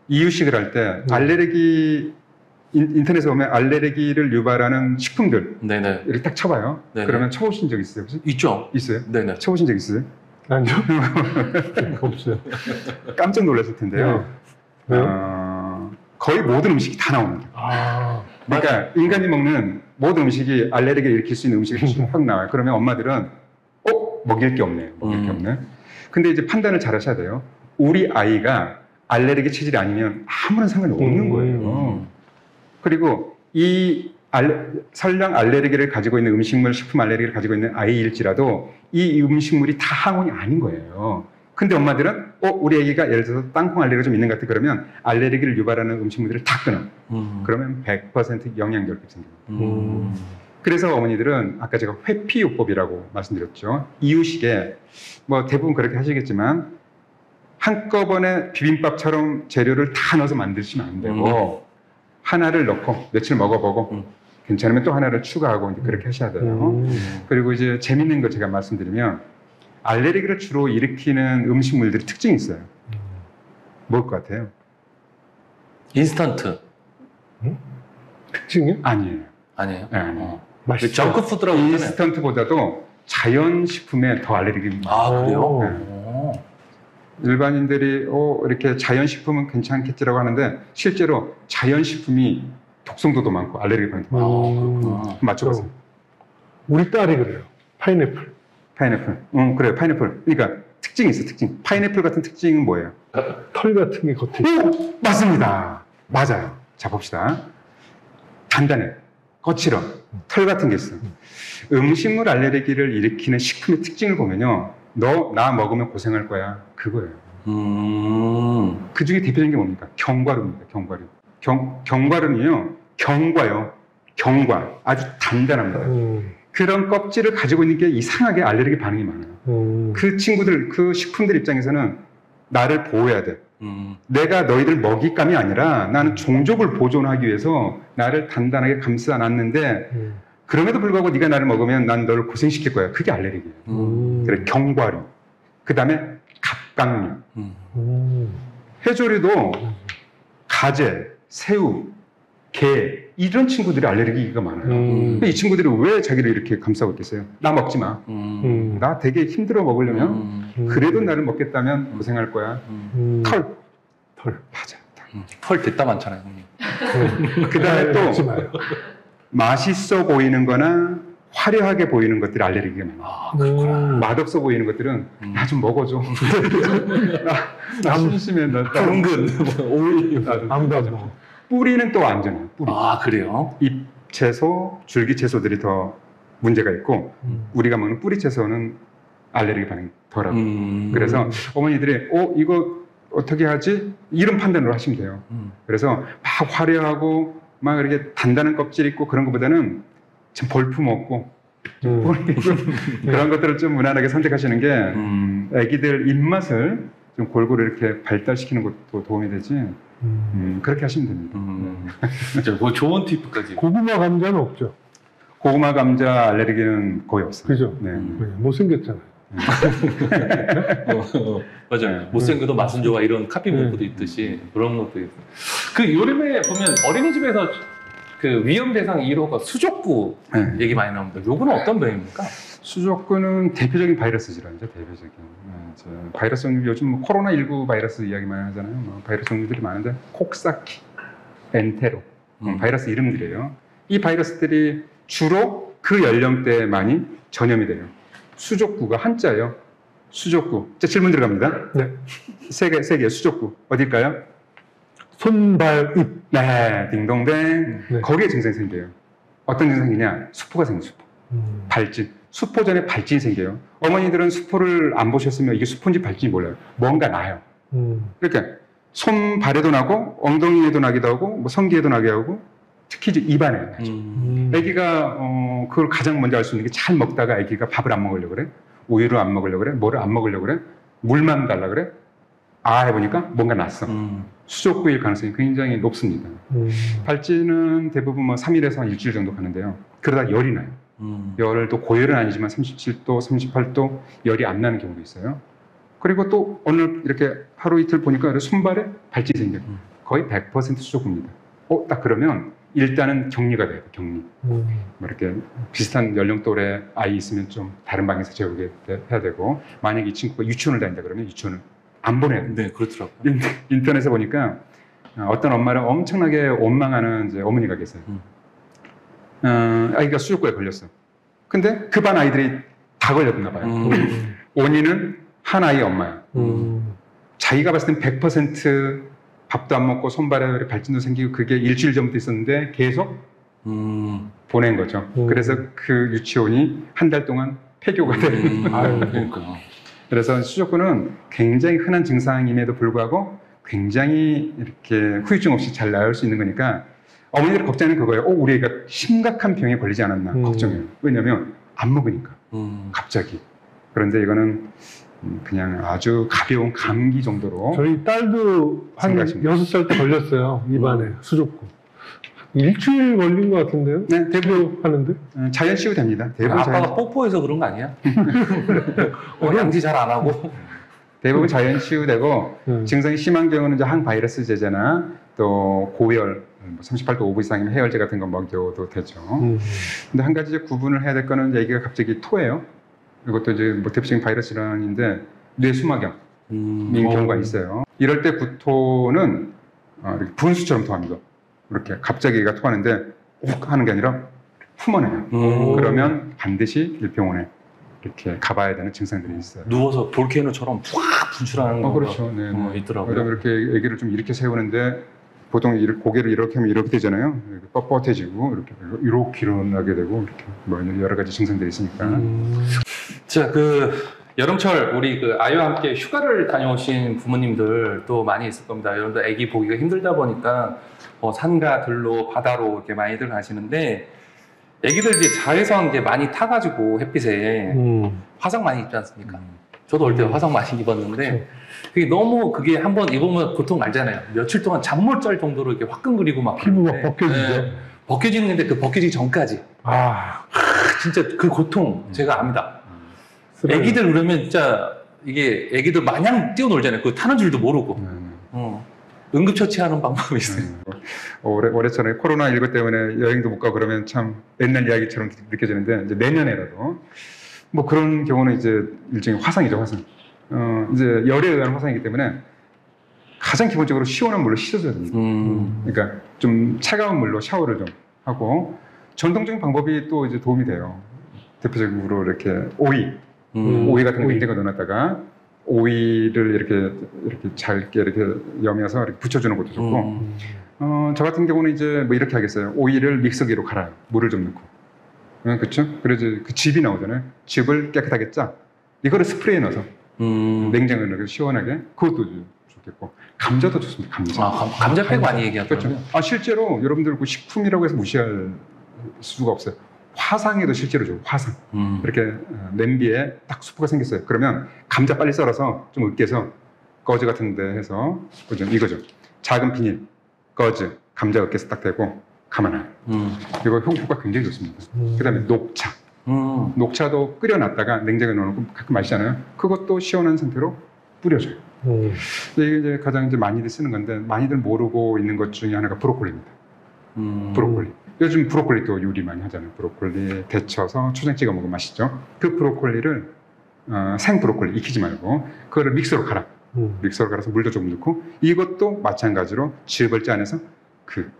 이유식을 할 때 알레르기 인터넷에 보면 알레르기를 유발하는 식품들 네네. 이렇게 딱 쳐봐요. 네네. 그러면 쳐보신 적 있어요? 혹시? 있죠. 있어요? 네네. 쳐보신 적 있어요? 아니요. 없어요. 깜짝 놀랐을 텐데요. 네. 왜요? 거의 모든 음식이 다 나옵니다. 그러니까 인간이 먹는 모든 음식이 알레르기를 일으킬 수 있는 음식이 확 나와요. 그러면 엄마들은 먹일 게 없네. 먹일 게 없네. 근데 이제 판단을 잘 하셔야 돼요. 우리 아이가 알레르기 체질이 아니면 아무런 상관이 없는 거예요. 그리고 이 설령 알레르기를 가지고 있는 음식물, 식품 알레르기를 가지고 있는 아이일지라도 이 음식물이 다 항원이 아닌 거예요. 근데 엄마들은 우리 아기가 예를 들어서 땅콩 알레르기가 좀 있는 것 같아 그러면 알레르기를 유발하는 음식물들을 다 끊어. 그러면 100% 영양결핍 생겨요. 그래서 어머니들은 아까 제가 회피요법이라고 말씀드렸죠. 이유식에 뭐 대부분 그렇게 하시겠지만 한꺼번에 비빔밥처럼 재료를 다 넣어서 만드시면 안 되고 하나를 넣고 며칠 먹어보고 괜찮으면 또 하나를 추가하고 이제 그렇게 하셔야 돼요. 그리고 이제 재밌는 거 제가 말씀드리면 알레르기를 주로 일으키는 음식물들이 특징이 있어요. 뭘 것 같아요? 인스턴트. 특징이요? 아니에요. 아니에요? 네, 아니에요. 맛있죠. 정크푸드라고 했잖아요. 인스턴트보다도 자연식품에 더 알레르기. 아, 그래요? 오. 일반인들이 이렇게 자연식품은 괜찮겠지라고 하는데 실제로 자연식품이 독성도도 많고 알레르기 반응도 많고 그렇구나. 맞춰보세요. 우리 딸이 그래요. 파인애플. 파인애플. 그래요. 파인애플. 그러니까 특징이 있어. 특징. 파인애플 같은 특징은 뭐예요? 털 같은 게 겉에. 오! 맞습니다. 맞아요. 자 봅시다. 단단해. 거칠어. 털 같은 게 있어. 음식물 알레르기를 일으키는 식품의 특징을 보면요. 너 나 먹으면 고생할 거야. 그거예요. 그 중에 대표적인 게 뭡니까? 견과류입니다. 견과류. 견과류는요. 견과요. 견과. 아주 단단합니다. 그런 껍질을 가지고 있는 게 이상하게 알레르기 반응이 많아요. 그 친구들, 그 식품들 입장에서는 나를 보호해야 돼. 내가 너희들 먹잇감이 아니라 나는 종족을 보존하기 위해서 나를 단단하게 감싸놨는데 그럼에도 불구하고 네가 나를 먹으면 난 너를 고생시킬 거야. 그게 알레르기예요. 그래, 견과류. 그 다음에 갑각류. 해조류도 가재, 새우, 게 이런 친구들이 알레르기가 많아요. 근데 이 친구들이 왜 자기를 이렇게 감싸고 있겠어요? 나 먹지 마. 나 되게 힘들어 먹으려면 그래도 나를 먹겠다면 고생할 거야. 털. 맞아. 털 됐다 많잖아요, 형님. 그 다음에 먹지 또 마요. 맛있어 보이는 거나 화려하게 보이는 것들이 알레르기가 많아요. 아, 그렇구나. 맛없어 보이는 것들은 나 좀 먹어줘. 나 심심해. 나 당근, 오이. 아무도 안 먹어. 뿌리는 또 안전해요. 뿌리. 아, 그래요? 잎 채소, 줄기 채소들이 더 문제가 있고 우리가 먹는 뿌리 채소는 알레르기 반응이 덜하고 그래서 어머니들이 이거 어떻게 하지? 이런 판단으로 하시면 돼요. 그래서 막 화려하고 막 이렇게 단단한 껍질 있고 그런 것보다는 좀 볼품 없고 그런 것들을 좀 무난하게 선택하시는 게 아기들 입맛을 좀 골고루 이렇게 발달시키는 것도 도움이 되지. 그렇게 하시면 됩니다. 진짜 뭐 좋은 팁까지. 고구마 감자는 없죠. 고구마 감자 알레르기는 거의 없어요. 그죠? 네. 못생겼잖아요. 맞아요. 못생겨도 맛은 좋아 이런 카피 문구도 있듯이 그런 것도 있고. 그 요즘에 보면 어린이집에서 그 위험 대상 1호가 수족구 얘기 많이 나옵니다. 요거는 어떤 병입니까? 수족구는 대표적인 바이러스 질환이죠. 대표적인. 바이러스 종류 요즘 뭐 코로나19 바이러스 이야기 많이 하잖아요. 뭐 바이러스 종류들이 많은데 콕사키, 엔테로 바이러스 이름들이에요. 이 바이러스들이 주로 그 연령대에 많이 전염이 돼요. 수족구가 한자예요. 수족구. 자, 질문 들어갑니다. 네. 세 개 수족구. 어딜까요? 손, 발, 입. 네, 딩동댕. 네. 거기에 증상이 생겨요. 어떤 증상이냐? 수포가 생겨요, 수포. 발진. 수포 전에 발진이 생겨요. 어머니들은 수포를 안 보셨으면 이게 수포인지 발진인지 몰라요. 뭔가 나요. 그러니까 손, 발에도 나고 엉덩이에도 나기도 하고 뭐 성기에도 나게 하고 특히 이제 입안에 나죠. 아기가 그걸 가장 먼저 알 수 있는 게 잘 먹다가 아기가 밥을 안 먹으려고 그래? 우유를 안 먹으려고 그래? 뭐를 안 먹으려고 그래? 물만 달라 그래? 해보니까 뭔가 났어. 수족구일 가능성이 굉장히 높습니다. 발진은 대부분 뭐 3일에서 한 일주일 정도 가는데요. 그러다 열이 나요. 열도 고열은 아니지만 37도, 38도 열이 안 나는 경우도 있어요. 그리고 또 오늘 이렇게 하루 이틀 보니까 손발에 발진이 생겨요. 거의 100% 수족구입니다. 딱 그러면 일단은 격리가 돼요. 격리. 뭐 이렇게 비슷한 연령대의 아이 있으면 좀 다른 방에서 재우게 해야 되고 만약에 이 친구가 유치원을 다닌다 그러면 유치원을 안 보내야 돼요. 네, 그렇더라고요. 인터넷에 보니까 어떤 엄마를 엄청나게 원망하는 이제 어머니가 계세요. 아이가 수족구에 걸렸어. 근데 그 반 아이들이 다 다 걸렸나 봐요. 원인은 한 아이 엄마야. 자기가 봤을 땐 100% 밥도 안 먹고 손발에 발진도 생기고 그게 일주일 전부터 있었는데 계속 보낸 거죠. 그래서 그 유치원이 한 달 동안 폐교가 되는. 아유, 그러니까. 그래서 수족구는 굉장히 흔한 증상임에도 불구하고 굉장히 이렇게 후유증 없이 잘 나을 수 있는 거니까 어머니들 걱정은 그거예요. 우리 애가 심각한 병에 걸리지 않았나 걱정해요. 왜냐면 안 먹으니까 갑자기. 그런데 이거는 그냥 아주 가벼운 감기 정도로. 저희 딸도 한 생각하십니다. 6살 때 걸렸어요. 입안에 수족구. 일주일 걸린 것 같은데요? 네, 대부분 하는데? 자연 치유 됩니다. 대부분 아빠가 자연, 뽀뽀해서 그런 거 아니야? 양치 잘 안 하고. 대부분 자연 치유되고 음. 증상이 심한 경우는 이제 항바이러스제제나 또 고열, 38도 5분 이상이면 해열제 같은 거 먹여도 되죠. 근데 한 가지 이제 구분을 해야 될 거는 이제 애기가 갑자기 토해요. 이것도 이제 뭐 대표적인 바이러스 질환인데 뇌수막염인 경우가 있어요. 이럴 때 구토는 이렇게 분수처럼 토합니다. 이렇게 갑자기 애가 토하는데 욱 하는 게 아니라 품어내요. 그러면 반드시 일병원에 이렇게 가봐야 되는 증상들이 있어요. 누워서 볼케이노처럼 확 분출하는 거 그렇죠. 네, 네. 있더라고요. 왜냐면 이렇게 애기를 좀 이렇게 세우는데 보통 고개를 이렇게 하면 이렇게 되잖아요. 이렇게 뻣뻣해지고 이렇게 일어나게 되고 이렇게 뭐 여러 가지 증상들이 있으니까. 자, 그 여름철 우리 그 아이와 함께 휴가를 다녀오신 부모님들 또 많이 있을 겁니다. 여러분들 아기 보기가 힘들다 보니까 산과 들로 바다로 이렇게 많이들 가시는데 아기들 이제 자외선 이제 많이 타가지고 햇빛에 화상 많이 입지 않습니까? 저도 올 때 화상 많이 입었는데 그게 너무 그게 한번 입으면 고통 알잖아요. 며칠 동안 잠 못 잘 정도로 이렇게 화끈거리고 막 피부가 그러는데, 벗겨지죠? 네, 벗겨지는데 그 벗겨지기 전까지 진짜 그 고통 제가 압니다. 애기들 그러면 진짜 이게 애기들 마냥 뛰어놀잖아요. 그 타는 줄도 모르고. 응급처치하는 방법이 있어요. 올해처럼 코로나19 때문에 여행도 못 가고 그러면 참 옛날 이야기처럼 느껴지는데 이제 내년에라도 뭐 그런 경우는 이제 일종의 화상이죠, 화상. 이제 열에 의한 화상이기 때문에 가장 기본적으로 시원한 물로 씻어줘야 됩니다. 그러니까 좀 차가운 물로 샤워를 좀 하고 전통적인 방법이 또 이제 도움이 돼요. 대표적으로 이렇게 오이 같은 거 냉장고에 넣어놨다가 오이를 이렇게 잘게 이렇게 여며서 이렇게 붙여주는 것도 좋고, 저 같은 경우는 이제 뭐 이렇게 하겠어요. 오이를 믹서기로 갈아요. 물을 좀 넣고. 그렇죠? 그래서 그 즙이 나오잖아요. 즙을 깨끗하게 짜. 이거를 스프레이에 넣어서 냉장고에 넣어서 시원하게. 그것도 좋겠고. 감자도 좋습니다. 감자. 감자팩 많이 얘기하더라고요. 그렇죠. 실제로 여러분들 그 식품이라고 해서 무시할 수가 없어요. 화상에도 실제로 좋아요. 화상. 이렇게 냄비에 딱 수프가 생겼어요. 그러면 감자 빨리 썰어서 좀 으깨서 거즈 같은 데 해서 이거죠. 작은 비닐, 거즈, 감자 으깨서 딱 대고 가만놔요. 이거 효과 굉장히 좋습니다. 그 다음에 녹차. 녹차도 끓여놨다가 냉장고에 넣어놓고 가끔 마시잖아요. 그것도 시원한 상태로 뿌려줘요. 이게 이제 가장 이제 많이들 쓰는 건데 많이들 모르고 있는 것 중에 하나가 브로콜리입니다. 브로콜리. 요즘 브로콜리도 요리 많이 하잖아요. 브로콜리 데쳐서 초장 찍어 먹으면 맛있죠. 그 브로콜리를 생 브로콜리 익히지 말고 그거를 믹서로 갈아. 믹서로 갈아서 물도 조금 넣고 이것도 마찬가지로 즙을 짜내서 그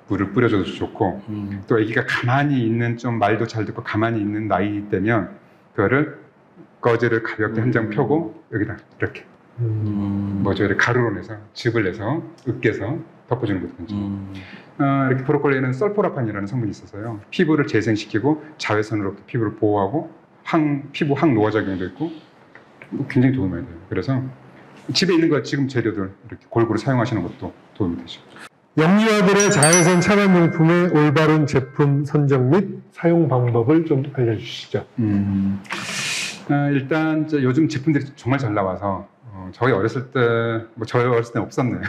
물을 뿌려줘도 좋고 또 아기가 가만히 있는 좀 말도 잘 듣고 가만히 있는 나이 때면 그거를 거즈를 가볍게 한 장 펴고 여기다 이렇게 뭐죠? 이렇게 가루로 내서 즙을 내서 으깨서 덮어주는 거거든요. 이렇게 브로콜리에는 설포라판이라는 성분이 있어서요. 피부를 재생시키고 자외선으로부터 피부를 보호하고 피부 항노화 작용도 있고 굉장히 도움이 많이 돼요. 그래서 집에 있는 거 지금 재료들 이렇게 골고루 사용하시는 것도 도움이 되죠. 영유아들의 자외선 차단용품의 올바른 제품 선정 및 사용 방법을 좀 알려주시죠. 일단 이제 요즘 제품들이 정말 잘 나와서 저희 어렸을 때 저희 어렸을 때 없었네요.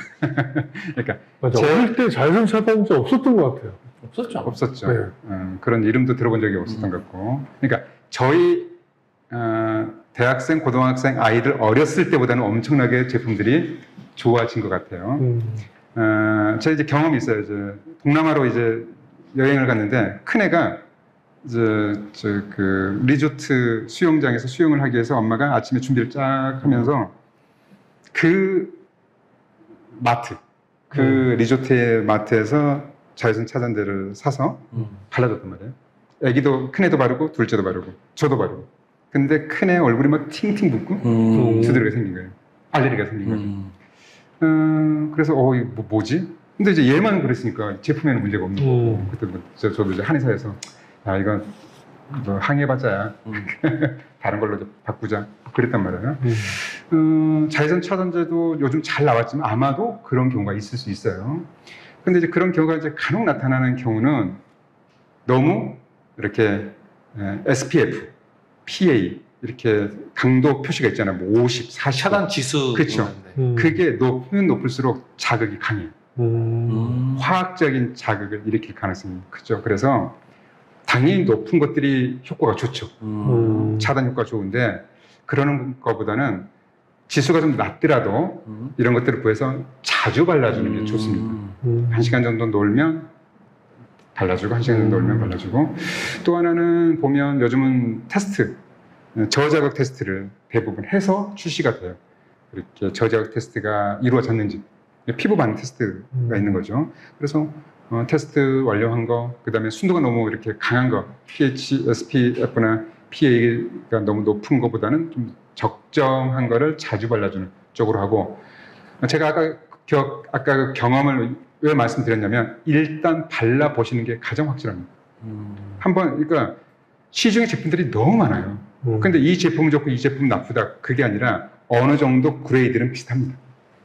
그러니까 맞아. 어릴 때 자외선 차단제 없었던 것 같아요. 없었죠. 네. 그런 이름도 들어본 적이 없었던 것 같고. 그러니까 저희 대학생, 고등학생 아이들 어렸을 때보다는 엄청나게 제품들이 좋아진 것 같아요. 제가 이제 경험이 있어요. 이제 동남아로 이제 여행을 갔는데 큰 애가 그 리조트 수영장에서 수영을 하기 위해서 엄마가 아침에 준비를 쫙 하면서 그 마트, 그 리조트의 마트에서 자외선 차단제를 사서 발라줬단 말이에요. 애기도 큰 애도 바르고 둘째도 바르고 저도 바르고. 근데 큰애 얼굴이 막 팅팅 붓고 두드러기가 생긴 거예요. 알레르기가 생긴 거죠. 그래서 이거 뭐지? 근데 이제 얘만 그랬으니까 제품에는 문제가 없는 거고 그때 저도 이제 한의사에서 이건 뭐 항해봤자야 다른 걸로 좀 바꾸자 그랬단 말이에요. 자외선 차단제도 요즘 잘 나왔지만 아마도 그런 경우가 있을 수 있어요. 근데 이제 그런 경우가 이제 간혹 나타나는 경우는 너무 이렇게 SPF, PA 이렇게 강도 표시가 있잖아요. 뭐 50, 40 차단 지수. 그렇죠. 그게 높으면 높을수록 자극이 강해요. 화학적인 자극을 일으킬 가능성이 크죠. 그래서 당연히 높은 것들이 효과가 좋죠. 차단 효과가 좋은데 그러는 것보다는 지수가 좀 낮더라도 이런 것들을 구해서 자주 발라주는 게 좋습니다. 1시간 정도 놀면 발라주고 1시간 정도 놀면 발라주고 또 하나는 보면 요즘은 테스트 저자극 테스트를 대부분 해서 출시가 돼요. 이렇게 저자극 테스트가 이루어졌는지 피부 반응 테스트가 있는 거죠. 그래서 테스트 완료한 거, 그 다음에 순도가 너무 이렇게 강한 거, pH, SPF나 PA가 너무 높은 것보다는 좀 적정한 거를 자주 발라주는 쪽으로 하고, 제가 아까 그 경험을 왜 말씀드렸냐면, 일단 발라보시는 게 가장 확실합니다. 그러니까 시중에 제품들이 너무 많아요. 근데 이 제품은 좋고 이 제품은 나쁘다. 그게 아니라 어느 정도 그레이드는 비슷합니다.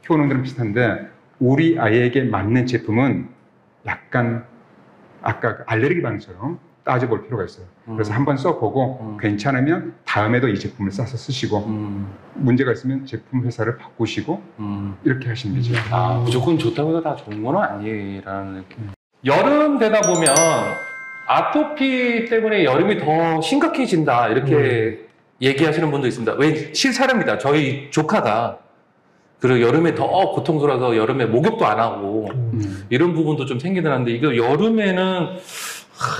효능들은 비슷한데, 우리 아이에게 맞는 제품은 약간 아까 그 알레르기 반응처럼 따져볼 필요가 있어요. 그래서 한번 써보고 괜찮으면 다음에도 이 제품을 싸서 쓰시고 문제가 있으면 제품 회사를 바꾸시고 이렇게 하시면 되죠. 무조건 좋다고 해서 다 좋은 건 아니라는 느낌. 여름 되다 보면 아토피 때문에 여름이 더 심각해진다 이렇게 얘기하시는 분도 있습니다. 왜 실사례입니다. 저희 조카가 그리고 여름에 더 고통스러워서 여름에 목욕도 안 하고 이런 부분도 좀 생기긴 한데 이거 여름에는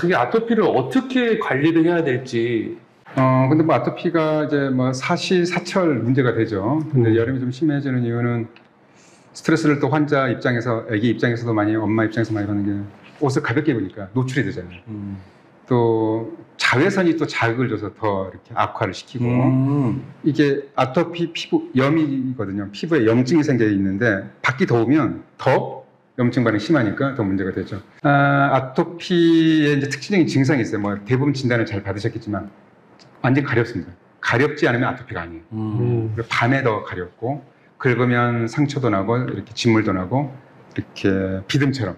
이 아토피를 어떻게 관리를 해야 될지. 근데 뭐 아토피가 이제 뭐 사시사철 문제가 되죠. 근데 여름이 좀 심해지는 이유는 스트레스를 또 환자 입장에서, 아기 입장에서도 많이, 엄마 입장에서 많이 받는 게 옷을 가볍게 입으니까 노출이 되잖아요. 또 자외선이 또 자극을 줘서 더 이렇게 악화를 시키고 이게 아토피 피부 염이거든요. 피부에 염증이 생겨 있는데 밖이 더우면 더 염증 반응이 심하니까 더 문제가 되죠. 아토피의 이제 특징적인 증상이 있어요. 뭐 대부분 진단을 잘 받으셨겠지만 완전 가렵습니다. 가렵지 않으면 아토피가 아니에요. 그리고 밤에 더 가렵고 긁으면 상처도 나고 이렇게 진물도 나고 이렇게 비듬처럼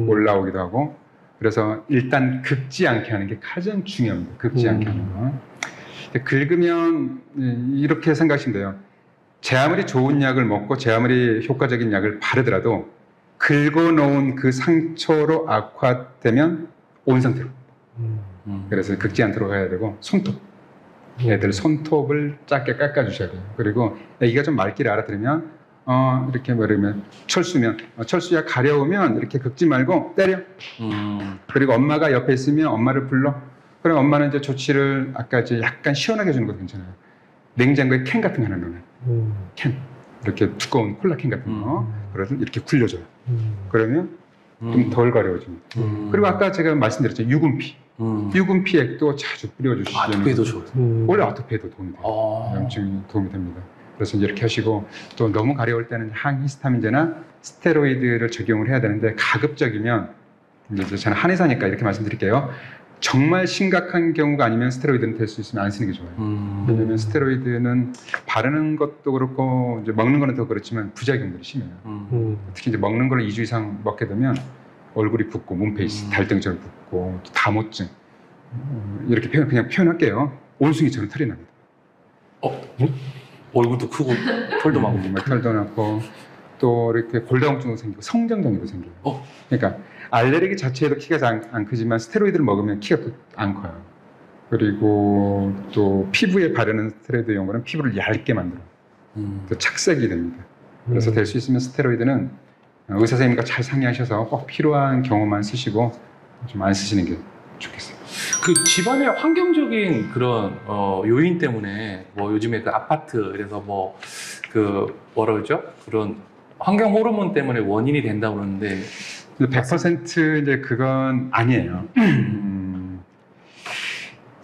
올라오기도 하고. 그래서 일단 긁지 않게 하는 게 가장 중요합니다. 긁지 않게 하는 거. 긁으면 이렇게 생각하시면 돼요. 제 아무리 좋은 약을 먹고 제 아무리 효과적인 약을 바르더라도 긁어놓은 그 상처로 악화되면 온 상태로. 그래서 긁지 않도록 해야 되고 손톱. 애들 손톱을 짧게 깎아주셔야 돼요. 그리고 애기가 좀 말귀를 알아들으면 이렇게 말하면 철수야 가려우면 이렇게 긁지 말고 때려. 그리고 엄마가 옆에 있으면 엄마를 불러. 그럼 엄마는 이제 조치를 아까 이제 약간 시원하게 해주는 것도 괜찮아요. 냉장고에 캔 같은 거 하나 넣어요. 캔. 이렇게 두꺼운 콜라 캔 같은 거. 그래서 이렇게 굴려줘요. 그러면 좀 덜 가려워집니다. 그리고 아까 제가 말씀드렸죠. 유분피. 유분피 액도 자주 뿌려주시면. 아토피에도 좋아요. 원래 아토피에도 도움이 돼요. 염증이 도움이 됩니다. 그래서 이렇게 하시고 또 너무 가려울 때는 항히스타민제나 스테로이드를 적용을 해야 되는데 가급적이면 이제 저는 한의사니까 이렇게 말씀드릴게요. 정말 심각한 경우가 아니면 스테로이드는 될 수 있으면 안 쓰는 게 좋아요. 왜냐하면 스테로이드는 바르는 것도 그렇고 이제 먹는 거는 더 그렇지만 부작용들이 심해요. 특히 이제 먹는 걸 2주 이상 먹게 되면 얼굴이 붓고 몸페이스, 달등처럼 붓고 다모증 이렇게 그냥 표현할게요. 온숭이처럼 털이 납니다. 얼굴도 크고 털도 많고 털도 나고 또 이렇게 골다공증도 생기고 성장장애도 생겨요. 그러니까 알레르기 자체에도 키가 안 크지만 스테로이드를 먹으면 키가 또 안 커요. 그리고 또 피부에 바르는 스테로이드 연고는 피부를 얇게 만들어요. 또 착색이 됩니다. 그래서 될 수 있으면 스테로이드는 의사 선생님과 잘 상의하셔서 꼭 필요한 경우만 쓰시고 좀 안 쓰시는 게 좋겠어요. 그 집안의 환경적인 그런 요인 때문에 뭐 요즘에 그 아파트 그래서 뭐 그 뭐라 그러죠? 그런 환경 호르몬 때문에 원인이 된다고 그러는데 100% 이제 그건 아니에요.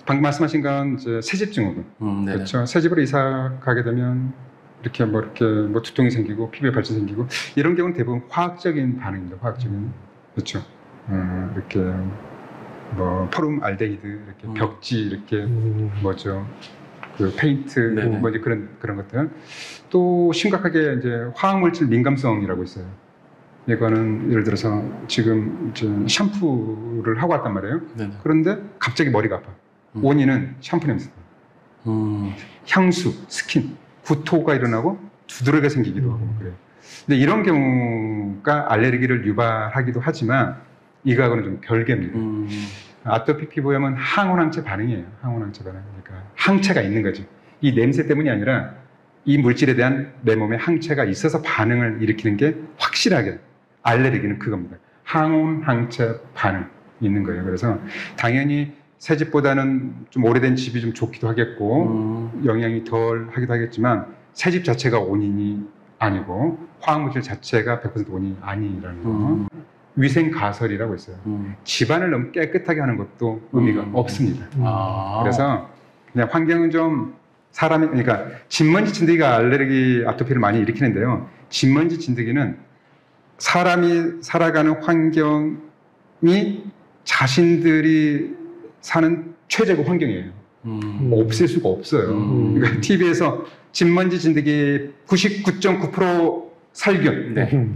방금 말씀하신 건 이제 새집 증후군. 네네. 그렇죠. 새집으로 이사 가게 되면 이렇게 뭐 두통이 생기고 피부에 발진 생기고 이런 경우는 대부분 화학적인 반응입니다. 화학적인. 그렇죠. 이렇게 뭐 포름 알데히드 이렇게 벽지 이렇게 뭐죠. 그 페인트 네네. 뭐 이제 그런 것들. 또 심각하게 이제 화학물질 민감성이라고 있어요. 이거는 예를 들어서 지금 이제 샴푸를 하고 왔단 말이에요. 네네. 그런데 갑자기 머리가 아파. 원인은 샴푸 냄새. 향수, 스킨, 구토가 일어나고 두드러기가 생기기도 하고 그래요. 근데 이런 경우가 알레르기를 유발하기도 하지만 이거하고는 좀 별개입니다. 아토피 피부염은 항원항체 반응이에요. 항원항체 반응. 그러니까 항체가 있는 거죠. 이 냄새 때문이 아니라 이 물질에 대한 내 몸에 항체가 있어서 반응을 일으키는 게 확실하게 알레르기는 그겁니다. 항원항체 반응이 있는 거예요. 그래서 당연히 새 집보다는 좀 오래된 집이 좀 좋기도 하겠고 영향이 덜 하기도 하겠지만 새 집 자체가 원인이 아니고 화학물질 자체가 100% 원인이 아니라는 거. 위생가설이라고 있어요. 집안을 너무 깨끗하게 하는 것도 의미가 없습니다. 그래서 그냥 환경은 좀 사람이, 그러니까 진먼지 진드기가 알레르기 아토피를 많이 일으키는데요. 진먼지 진드기는 사람이 살아가는 환경이 자신들이 사는 최적의 환경이에요. 없앨 수가 없어요. 그러니까 TV에서 진먼지 진드기 99.9% 살균. 네.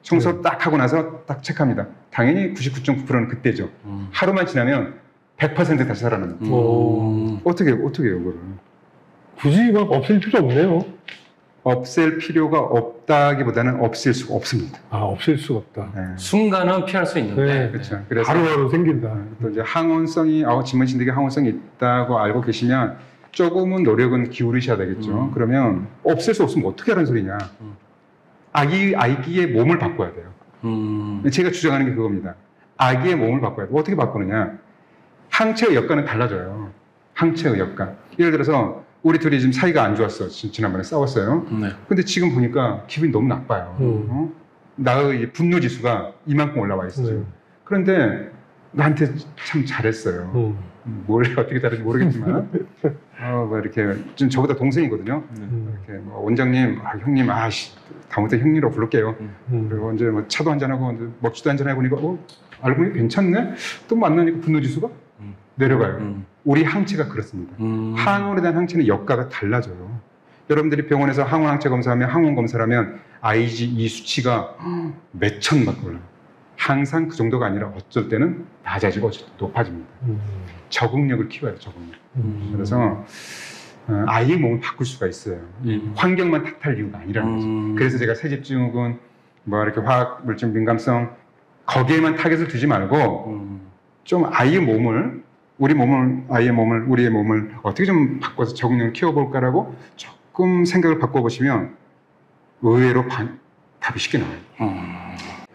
청소 딱 하고 나서 딱 체크합니다. 당연히 99.9%는 그때죠. 하루만 지나면 100% 다시 살아납니다. 어떻게 해요, 그거를? 굳이 막 없앨 필요 없네요. 없앨 필요가 없다기보다는 없앨 수가 없습니다. 아, 없앨 수가 없다. 네. 순간은 피할 수 있는데. 네. 그렇죠. 그래서 바로바로 생긴다. 또 이제 항원성이, 진먼지 진드기 항원성이 있다고 알고 계시면 조금은 노력은 기울이셔야 되겠죠. 그러면 없앨 수 없으면 어떻게 하라는 소리냐. 아기의 몸을 바꿔야 돼요. 제가 주장하는 게 그겁니다. 아기의 몸을 바꿔야 돼요. 어떻게 바꾸느냐. 항체의 역과는 달라져요. 항체의 역과. 예를 들어서 우리 둘이 지금 사이가 안 좋았어. 지난번에 싸웠어요. 네. 근데 지금 보니까 기분이 너무 나빠요. 나의 분노 지수가 이만큼 올라와 있어요. 그런데 나한테 참 잘했어요. 뭘 어떻게 다른지 모르겠지만 뭐 이렇게 좀 저보다 동생이거든요. 이렇게 뭐 원장님, 형님, 다음부터 형님으로 부를게요. 그리고 이제 뭐 차도 한잔하고 이제 먹지도 한잔하고 보니까 알고 보니 괜찮네. 또 만나니까 분노 지수가 내려가요. 우리 항체가 그렇습니다. 항원에 대한 항체는 역과가 달라져요. 여러분들이 병원에서 항원 항체 검사하면 항원 검사를 하면 IgE 수치가 몇 천 막 올라요. 항상 그 정도가 아니라 어쩔 때는 낮아지고 어쩔 때 높아집니다. 적응력을 키워야 돼요, 적응력. 그래서 아이의 몸을 바꿀 수가 있어요. 이 환경만 탓할 이유가 아니라는 거죠. 그래서 제가 새집증후군, 뭐 이렇게 화학물질 민감성 거기에만 타겟을 두지 말고 좀 아이의 몸을, 우리의 몸을 어떻게 좀 바꿔서 적응력을 키워볼까라고 조금 생각을 바꿔보시면 의외로 답이 쉽게 나와요.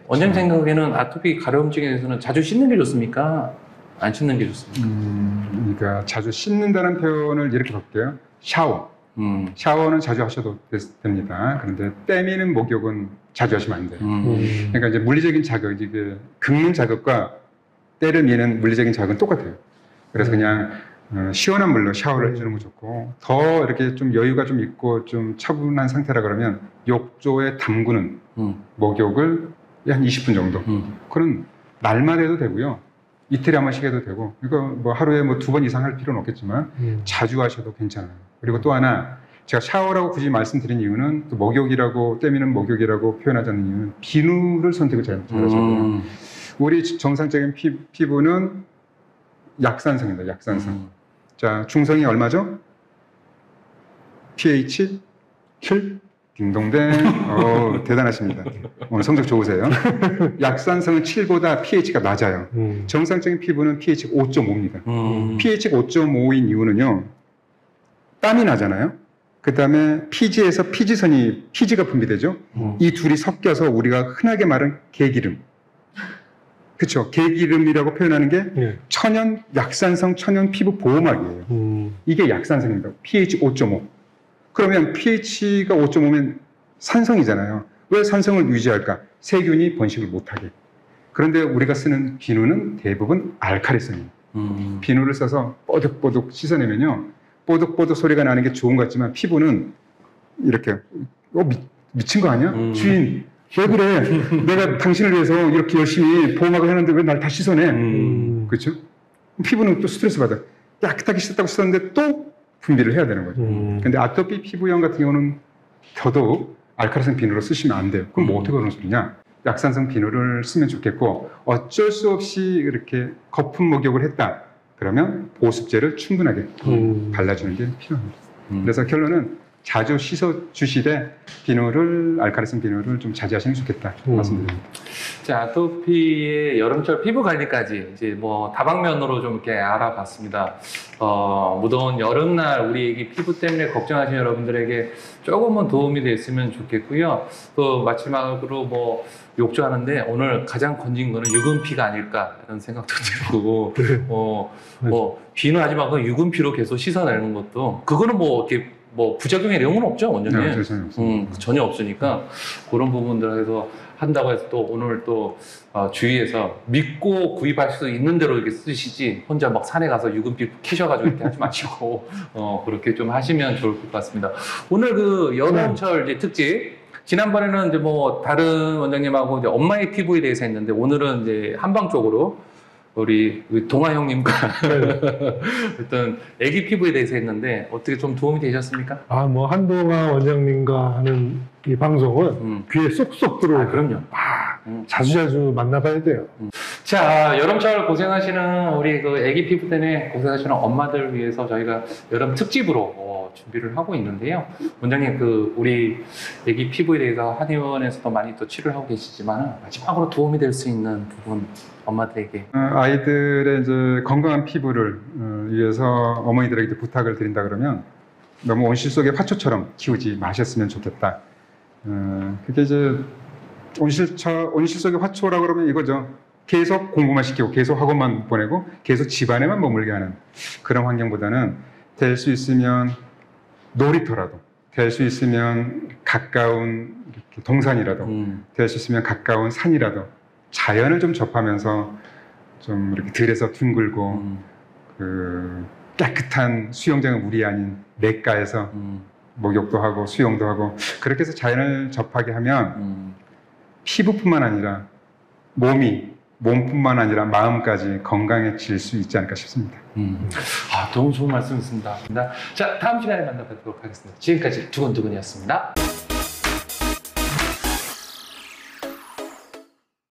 원장님 생각에는 아토피 가려움증에 대해서는 자주 씻는 게 좋습니까? 안 씻는 게 좋습니까? 그러니까 자주 씻는다는 표현을 이렇게 볼게요. 샤워. 샤워는 자주 하셔도 됩니다. 그런데 때미는 목욕은 자주 하시면 안 돼요. 그러니까 이제 물리적인 자극, 이게 긁는 자극과 때를 미는 물리적인 자극은 똑같아요. 그래서 그냥 시원한 물로 샤워를 해주는 거 좋고, 더 이렇게 좀 여유가 좀 있고 좀 차분한 상태라 그러면 욕조에 담그는 목욕을 한 20분 정도. 그건 날마다 해도 되고요. 이틀에 한 번씩 해도 되고, 이거 뭐 하루에 뭐 2번 이상 할 필요는 없겠지만 자주 하셔도 괜찮아요. 그리고 또 하나, 제가 샤워라고 굳이 말씀드린 이유는 또 목욕이라고, 때미는 목욕이라고 표현하지 않는 이유는 비누를 선택을 잘하셔야 돼요. 우리 정상적인 피부는 약산성입니다. 약산성. 자, 중성이 얼마죠? pH 7? 딩동댕. 대단하십니다. 오늘 성적 좋으세요. 약산성은 7보다 pH가 낮아요. 정상적인 피부는 pH가 5.5입니다. pH가 5.5인 이유는요, 땀이 나잖아요. 그 다음에 피지에서 피지가 분비되죠. 이 둘이 섞여서 우리가 흔하게 말하는 개기름. 그렇죠. 개기름이라고 표현하는 게 천연 약산성 천연 피부 보호막이에요. 이게 약산성입니다. pH 5.5. 그러면 pH가 5.5면 산성이잖아요. 왜 산성을 유지할까? 세균이 번식을 못하게. 그런데 우리가 쓰는 비누는 대부분 알칼리성이에요. 비누를 써서 뽀득뽀득 씻어내면요, 뽀득뽀득 소리가 나는 게 좋은 것 같지만 피부는 이렇게 미친 거 아니야? 주인 왜 그래? 내가 당신을 위해서 이렇게 열심히 보호막을 해놨는데 왜 날 다 씻어내? 그렇죠? 피부는 또 스트레스 받아. 깨끗하게 씻었다고 씻었는데 또 분비를 해야 되는 거죠. 근데 아토피 피부염 같은 경우는 더더욱 알칼리성 비누를 쓰시면 안 돼요. 그럼 뭐 어떻게 그러는 소리냐? 약산성 비누를 쓰면 좋겠고, 어쩔 수 없이 이렇게 거품 목욕을 했다 그러면 보습제를 충분하게 발라주는 게 필요합니다. 그래서 결론은 자주 씻어 주시되 알칼리성 비누를 좀 자제하시면 좋겠다 말씀드립니다. 자, 아토피의 여름철 피부 관리까지 이제 뭐 다방면으로 좀 이렇게 알아봤습니다. 무더운 여름날 우리 애기 피부 때문에 걱정하시는 여러분들에게 조금은 도움이 됐으면 좋겠고요. 또 마지막으로 뭐 욕조하는데 오늘 가장 건진 거는 유분피가 아닐까 이런 생각도 들고, 비누하지 말고 유분피로 계속 씻어내는 것도 그거는 뭐 이렇게 뭐 부작용의 내용은 없죠, 원장님? 네, 전혀 없습니다. 전혀 없으니까 그런 부분들에서 한다고 해서 또 오늘 또 주위에서 믿고 구입할 수 있는 대로 이렇게 쓰시지 혼자 막 산에 가서 유분피 캐셔가지고 이렇게 하지 마시고 그렇게 좀 하시면 좋을 것 같습니다. 오늘 그 여름철 이제 특집, 지난번에는 이제 뭐 다른 원장님하고 이제 엄마의 피부에 대해서 했는데 오늘은 이제 한방 쪽으로 우리 동아 형님과 어떤 아기 피부에 대해서 했는데 어떻게 좀 도움이 되셨습니까? 뭐 한동아 원장님과 하는 이 방송은 귀에 쏙쏙 들어오고 그럼요. 자주자주 만나봐야 돼요. 자, 여름철 고생하시는 우리 그 아기 피부 때문에 고생하시는 엄마들 위해서 저희가 여름 특집으로 준비를 하고 있는데요. 원장님, 그 우리 아기 피부에 대해서 한의원에서도 많이 또 치료를 하고 계시지만 마지막으로 도움이 될 수 있는 부분 엄마들에게 아이들의 이제 건강한 피부를 위해서 어머니들에게 부탁을 드린다 그러면 너무 온실 속의 화초처럼 키우지 마셨으면 좋겠다. 그게 이제 온실 속의 화초라고 그러면 이거죠. 계속 공부만 시키고 계속 학원만 보내고 계속 집안에만 머물게 하는 그런 환경보다는 될 수 있으면 놀이터라도, 될 수 있으면 가까운 동산이라도, 될 수 있으면 가까운 산이라도 자연을 좀 접하면서 좀 이렇게 들에서 둥글고 그 깨끗한 수영장의 물이 아닌 냇가에서 목욕도 하고 수영도 하고 그렇게 해서 자연을 접하게 하면 피부뿐만 아니라 몸뿐만 아니라 마음까지 건강해질 수 있지 않을까 싶습니다. 너무 좋은 말씀이었습니다. 자, 다음 시간에 만나 뵙도록 하겠습니다. 지금까지 두근두근이었습니다.